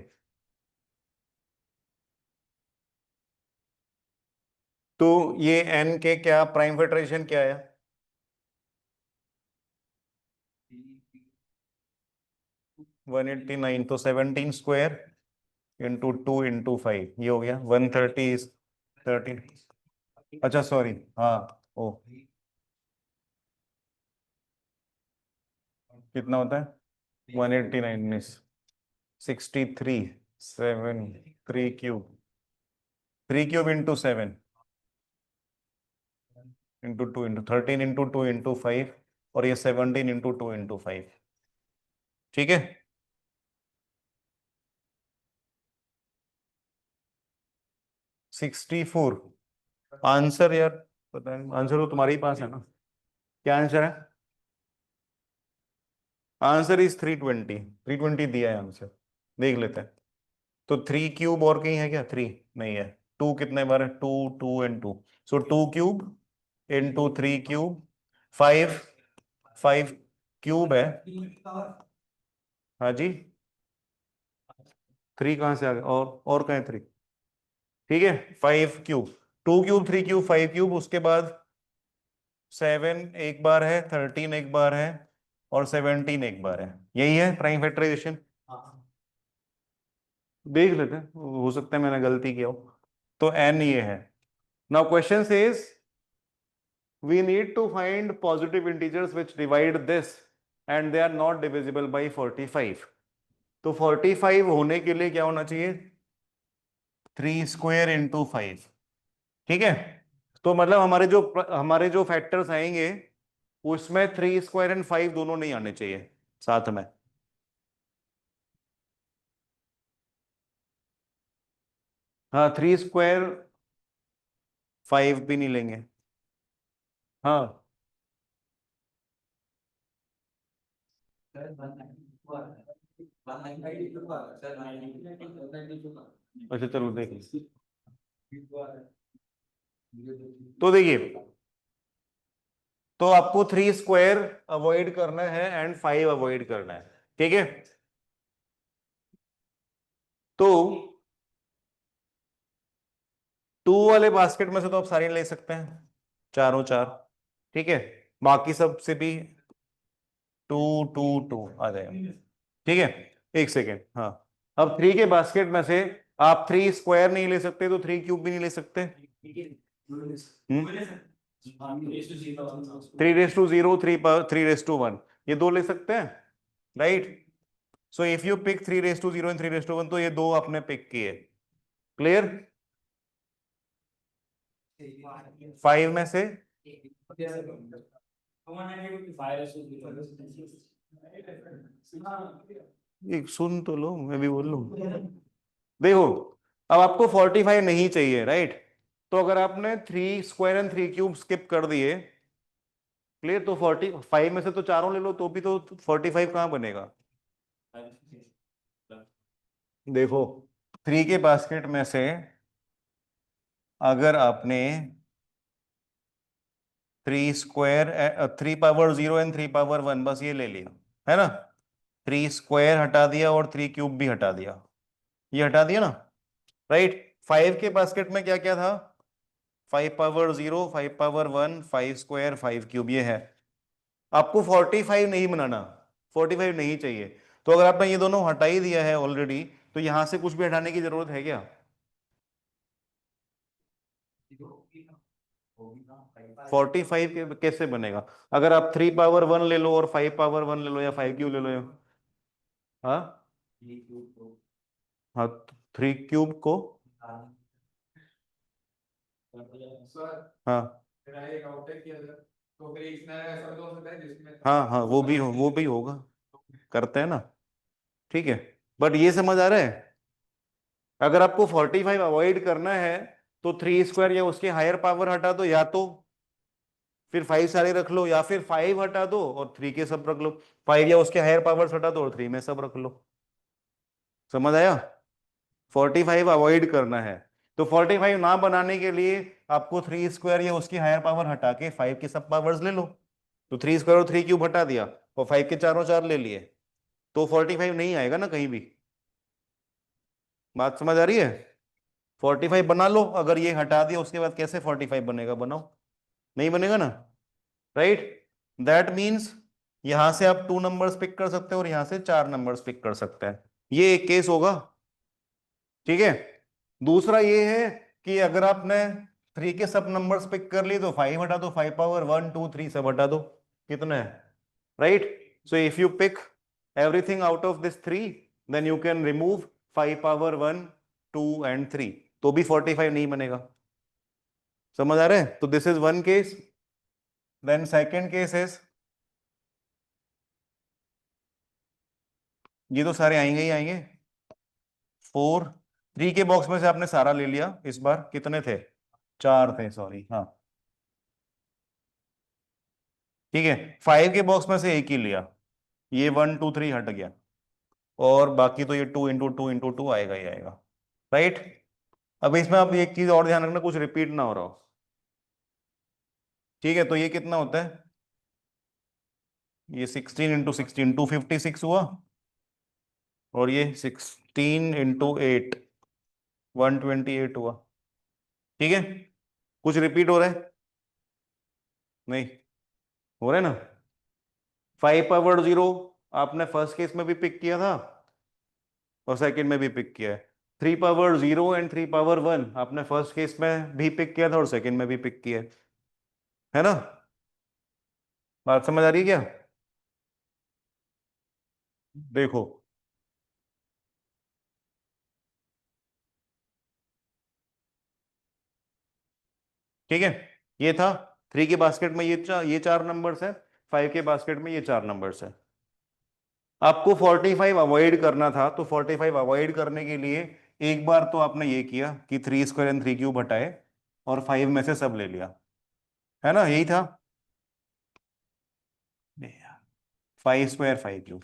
S2: तो ये n के क्या प्राइम फैक्टराइजेशन क्या है? 189, तो 17 स्क्वायर इंटू 2 इंटू 5, ये हो गया 130 13। अच्छा सॉरी, हाँ ओ, कितना होता है 189 63 7 3 cube, 3 cube into 7 into 2 into 13 into 2 into 5, और ये 17 इंटू 2 इंटू 5। ठीक है, सिक्सटी फोर आंसर यार, पता नहीं, आंसर तो तुम्हारे ही पास है ना। क्या आंसर है? आंसर इज 320, 320 दिया है आंसर, देख लेते हैं। तो 3 क्यूब और कहीं है क्या? 3 नहीं है। 2 कितने बार है? 2 2 and 2, so 2 cube into 3 cube, 5 5 cube है। हाँ जी, 3 कहाँ से आ गया? और कहाँ है 3? ठीक है, 5 क्यूब, 2 क्यूब 3 क्यूब 5 क्यूब, उसके बाद 7 एक बार है, 13 एक बार है, और 17 एक बार है। यही है प्राइम फैक्टराइजेशन। देख लेते हैं, हो सकता है मैंने गलती किया हो। तो n ये है। Now question says we need to find positive integers which divide this and they are not divisible by 45। तो 45 होने के लिए क्या होना चाहिए? 3 स्क्वायर इंटू 5। ठीक है, तो मतलब हमारे जो फैक्टर्स आएंगे उसमें 3 स्क्वायर एंड 5 दोनों नहीं आने चाहिए साथ में। हाँ, 3 स्क्वायर 5 भी नहीं लेंगे। हाँ, अच्छा चलो देख लीजिए। तो देखिए, तो आपको 3 स्क्वायर अवॉइड करना है एंड 5 अवॉइड करना है। ठीक है, तो 2 वाले बास्केट में से तो आप सारे ले सकते हैं, चारों चार। ठीक है, बाकी सब से भी 2 2 2 आ जाएगा। ठीक है, एक सेकेंड, हाँ। अब 3 के बास्केट में से आप 3 स्क्वायर नहीं ले सकते, तो 3 क्यूब भी नहीं ले सकते। 3:0, 3:1, ये दो ले सकते हैं, right? So if you pick 3:0 and 3:1, तो ये दो आपने पिक किए। क्लियर? 5 में से एक सुन तो लो, मैं भी बोल लूं। देखो, अब आपको 45 नहीं चाहिए, राइट? तो अगर आपने 3 स्क्वायर एंड 3 क्यूब स्किप कर दिए, क्लियर, तो 45 में से तो चारों ले लो, तो भी तो 45 कहाँ बनेगा? देखो, 3 के बास्केट में से अगर आपने 3 स्क्वायर 3 पावर 0 एंड 3 पावर 1 बस ये ले लिया, है ना? 3 स्क्वायर हटा दिया और 3 क्यूब भी हटा दिया, ये हटा दिया ना, राइट? 5 के बास्केट में क्या क्या था? 5 पावर 0, 5 पावर 1, 5 स्क्वायर 5 क्यूब, ये है। आपको 45 नहीं बनाना, 45 नहीं चाहिए। तो अगर आपने ये दोनों हटा ही दिया है ऑलरेडी, तो यहां से कुछ भी हटाने की जरूरत है क्या? 45 कैसे बनेगा? अगर आप 3 पावर 1 ले लो और 5 पावर 1 ले लो या 5 क्यूब ले लो, हाँ हाँ, 3 क्यूब को,
S4: सर
S2: हाँ
S4: मेरा एक आउट है कि अगर तो फिर इसमें ऐसा भी हो सकता है जिसमें
S2: हाँ हाँ, वो भी होगा, करते हैं ना। ठीक है, बट ये समझ आ रहा है, अगर आपको 45 अवॉइड करना है तो 3 स्क्वायर या उसके हायर पावर हटा दो, या तो फिर 5 सारे रख लो, या फिर 5 हटा दो और 3 के सब रख लो। 5 या उसके हायर पावर्स हटा दो और 3 में सब रख लो। समझ आया? 45 अवॉइड करना है, तो 45 ना बनाने के लिए आपको 3 स्क्वायर या उसकी हायर पावर हटा के 5 के सब पावर्स ले लो। तो 3 स्क्वायर और 3 क्यूब हटा दिया और 5 के चारों चार ले लिए, तो 45 नहीं आएगा ना कहीं भी। बात समझ आ रही है? 45 बना लो, अगर ये हटा दिया उसके बाद कैसे 45 बनेगा, बनाओ, नहीं बनेगा ना, राइट। दैट मीन्स यहां से आप 2 नंबर्स पिक कर सकते हो और यहां से 4 नंबर्स पिक कर सकते हैं, ये एक केस होगा, ठीक है। दूसरा ये है कि अगर आपने 3 के सब नंबर्स पिक कर लिए तो 5 हटा दो, 5 पावर 1 2 3 सब हटा दो, कितने है, right. So if you pick everything out of this 3 then you can remove 5 power 1 2 and 3, तो भी 45 नहीं बनेगा। समझ आ रहा है? तो this is one case. Then second case is, ये तो सारे आएंगे ही आएंगे, 4 3 के बॉक्स में से आपने सारा ले लिया, इस बार कितने थे, 4 थे, सॉरी, हाँ, ठीक है। 5 के बॉक्स में से एक ही लिया, ये 1 2 3 हट गया, और बाकी तो ये 2 इंटू 2 आएगा ही आएगा, राइट। अब इसमें आप एक चीज और ध्यान रखना, कुछ रिपीट ना हो रहा हो, ठीक है। तो ये कितना होता है, ये 16 इंटू 16 256 हुआ, और ये 16 इंटू 8 128 हुआ, ठीक है। कुछ रिपीट हो रहा है, नहीं हो रहा है ना। 5 पावर 0 आपने फर्स्ट केस में भी पिक किया था और सेकंड में भी पिक किया है। 3 पावर 0 एंड 3 पावर 1 आपने फर्स्ट केस में भी पिक किया था और सेकंड में भी पिक किया है ना। बात समझ आ रही है क्या? देखो, ठीक है, ये था 3 के बास्केट में ये 4 नंबर्स है, 5 के बास्केट में ये 4 नंबर्स है। आपको 45 अवॉइड करना था, तो 45 अवॉइड करने के लिए एक बार तो आपने ये किया कि 3 स्क्वायर एंड 3 क्यूब हटाए और 5 में से सब ले लिया, है ना, यही था, 5 स्क्वायर 5 क्यूब।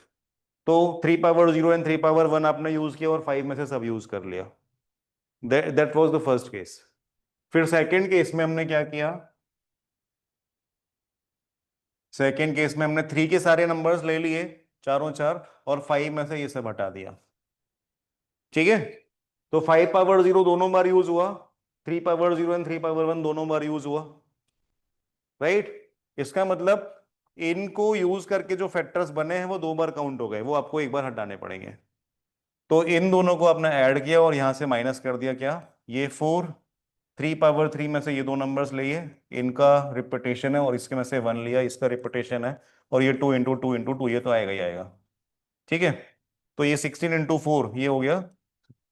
S2: तो 3 पावर 0 एंड 3 पावर 1 आपने यूज किया और 5 में से सब यूज कर लिया, that was the first case. फिर सेकंड केस में हमने क्या किया, सेकंड केस में हमने 3 के सारे नंबर्स ले लिए, चारों चार, और 5 में से ये सब हटा दिया, ठीक है। तो 5 पावर 0 दोनों बार यूज हुआ, 3 पावर 0 एंड 3 पावर 1 दोनों बार यूज हुआ, राइट। इसका मतलब इनको यूज करके जो फैक्टर्स बने हैं वो 2 बार काउंट हो गए, वो आपको एक बार हटाने पड़ेंगे। तो इन दोनों को आपने ऐड किया और यहां से माइनस कर दिया, क्या, ये 4, 3 पावर 3 में से ये 2 नंबर्स लिए, इनका रिपीटेशन है, और इसके में से 1 लिया, इसका रिपीटेशन है, और ये 2 इंटू 2 ये तो आएगा ही आएगा, ठीक है। तो ये 16 इंटू 4 ये हो गया,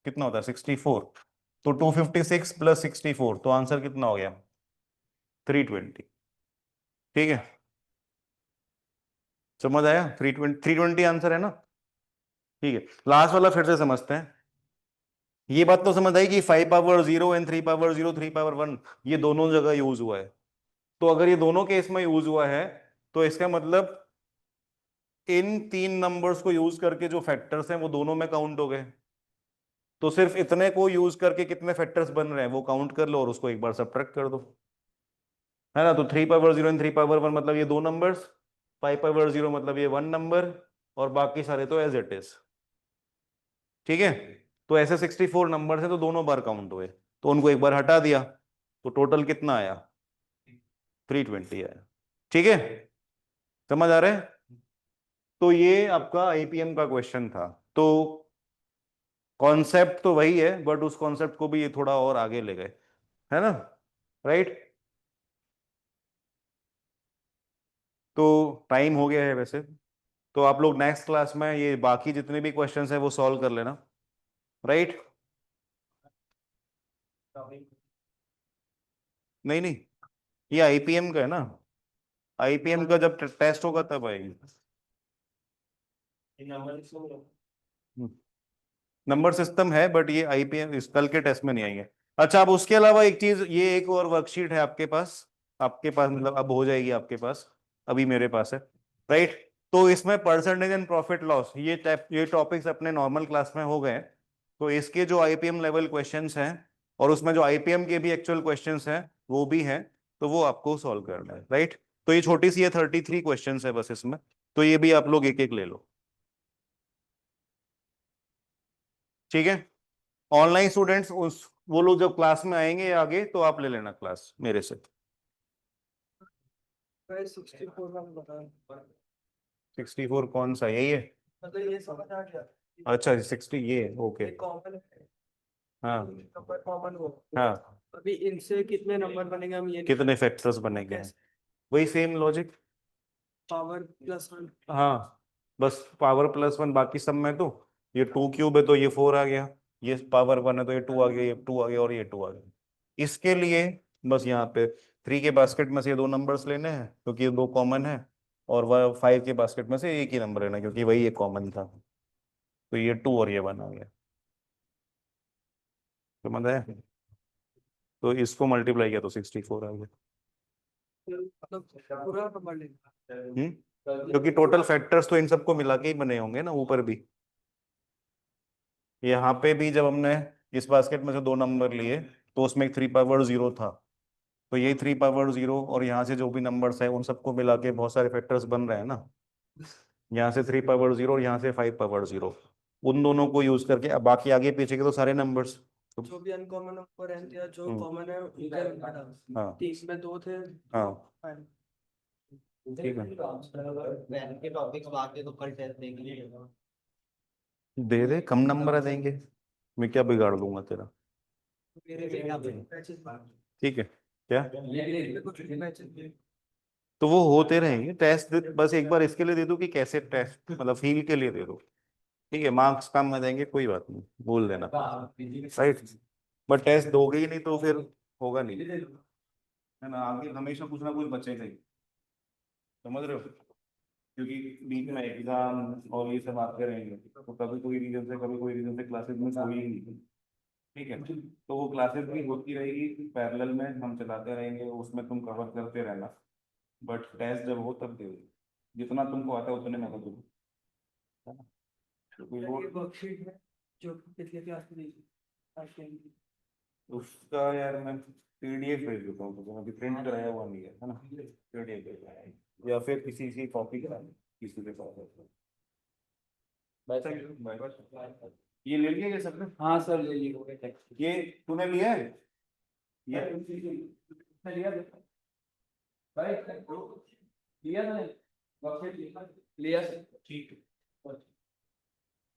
S2: कितना होता है 64, तो 256 प्लस 64, तो आंसर कितना हो गया 320, ठीक है। समझ आया, 320 आंसर है ना, ठीक है। लास्ट वाला फिर से समझते हैं। ये बात तो समझ आई कि 5 पावर 0 एंड 3 पावर 0 3 पावर 1 ये दोनों जगह यूज हुआ है। तो अगर ये दोनों केस में यूज हुआ है तो इसका मतलब इन 3 नंबर्स को यूज करके जो फैक्टर्स हैं वो दोनों में काउंट हो गए। तो सिर्फ इतने को यूज करके कितने फैक्टर्स बन रहे हैं वो काउंट कर लो और उसको एक बार सब्ट्रैक्ट कर दो, है ना। तो 3 पावर 0 एंड 3 पावर 1 मतलब ये 2 नंबर्स, 5 पावर 0 मतलब ये 1 नंबर, और बाकी सारे तो एज इट इज, ठीक है। तो ऐसे 64 नंबर है तो दोनों बार काउंट हुए, तो उनको एक बार हटा दिया, तो टोटल कितना आया 320 आया, ठीक है। समझ आ रहा है? तो ये आपका आईपीएम का क्वेश्चन था। तो कॉन्सेप्ट तो वही है बट उस कॉन्सेप्ट को भी ये थोड़ा और आगे ले गए, है ना, राइट। तो टाइम हो गया है वैसे, तो आप लोग नेक्स्ट क्लास में ये बाकी जितने भी क्वेश्चंस हैं वो सॉल्व कर लेना, राइट। नहीं नहीं, ये आईपीएम का है ना, आईपीएम का जब टेस्ट होगा तब आएगी। नंबर सिस्टम है बट ये आईपीएम इस कल के टेस्ट में नहीं आएंगे। अच्छा, अब उसके अलावा एक चीज, ये एक और वर्कशीट है आपके पास मतलब अब हो जाएगी आपके पास, अभी मेरे पास है, राइट। तो इसमें परसेंटेज एंड प्रॉफिट लॉस ये टॉपिक्स अपने नॉर्मल क्लास में हो गए। तो इसके जो आईपीएम लेवल क्वेश्चंस हैं और उसमें जो आईपीएम के भी एक्चुअल क्वेश्चंस हैं वो भी हैं, तो वो आपको सॉल्व करना है, राइट। तो ये छोटी सी है, 33 क्वेश्चन है बस इसमें, तो ये भी आप लोग एक एक ले लो, ठीक है। ऑनलाइन स्टूडेंट्स उस वो लोग जब क्लास में आएंगे आगे तो आप ले लेना क्लास मेरे से। 64 कौन सा, यही है?
S5: मतलब ये समझ आ गया।
S2: अच्छा 60 ये ओके।
S5: ये कॉमन है,
S2: हाँ
S5: नंबर कॉमन हो।
S2: हाँ,
S5: अभी इनसे कितने नंबर बनेंगे हम ये
S2: कितने फैक्टर्स बनेंगे, वही सेम लॉजिक।
S5: Power plus 1।
S2: हाँ बस पावर प्लस वन, बाकी सब में तो ये 2 क्यूब है तो ये 4 आ गया, ये पावर 1 है तो ये 2 आ गया, ये 2 आ गया और ये 2 आ गया। इसके लिए बस यहाँ पे 3 के बास्केट में से ये 2 नंबर्स लेने हैं क्योंकि ये 2 कॉमन है, और वह 5 के बास्केट में से एक ही नंबर लेना है क्योंकि वही एक कॉमन था, तो ये 2 और ये 1 आ गया, समझ आया? तो इसको मल्टीप्लाई किया तो 64 आ गया।
S5: मतलब पूरा नंबर लेना।
S2: क्योंकि टोटल फैक्टर्स तो इन सबको मिला के ही बने होंगे ना ऊपर भी। यहाँ पे भी जब हमने इस बास्केट में से 2 नंबर लिए तो उसमें एक 3 पावर 0 था, तो यही 3 पावर 0 और यहाँ से जो भी नंबर्स है उन सबको मिला के बहुत सारे फैक्टर्स बन रहे हैं ना, यहाँ से 3 पावर 0 और यहाँ से 5 पावर 0, उन दोनों को यूज करके अब बाकी आगे पीछे के तो सारे नंबर्स।
S5: जो भी अनकॉमन नंबर है या जो
S2: हम्म।
S5: कॉमन है उनके नंबर डाल।
S2: हाँ
S5: 30 में 2 थे।
S2: हाँ
S5: Fine।
S2: ठीक है,
S6: मैथ के टॉपिक्स बाकी तो कल टेस्ट देंगे।
S2: दे दे, कम नंबर देंगे, मैं क्या बिगाड़ दूंगा तेरा, ठीक है क्या? तो वो होते रहेंगे टेस्ट, बस एक बार इसके लिए दे दो कि कैसे टेस्ट, मतलब फील के लिए दे दो, ठीक है। मार्क्स कम में देंगे कोई बात नहीं, बोल देना, राइट। बट टेस्ट दोगे ही नहीं तो फिर होगा नहीं, है ना, आगे हमेशा कुछ ना कुछ बचेगा ही, समझ रहे हो? क्योंकि बीच में एग्जाम और ये सब आते रहेंगे तो कभी कोई रीजन से कभी कोई रीजन से क्लासेस में कोई ही नहीं, ठीक है। तो वो क्लासेस भी होती रहेगी पैरेलल में, हम चलाते रहेंगे, उसमें तुम कवर करते रहना, बट टेस्ट जब हो तब दे, जितना तुमको आता है उतने में दो, है ना? तो कोई वो
S5: ये वर्कशीट है जो पिछले क्लास में दी थी, आज के लिए।
S2: उसका यार मैं पीडीएफ भेज देता हूँ तुमको, अभी प्रिंट कराया हुआ नहीं है ना, पीडीएफ भेज देता हूँ। या फिर किसी कॉपी का किसी के पास ये ले लिया ये सबने?
S5: हाँ सर ले लिया।
S2: ये तूने लिया है ये?
S5: लिया भाई लिया था, वर्कशीट लिया सर।
S2: ठीक है।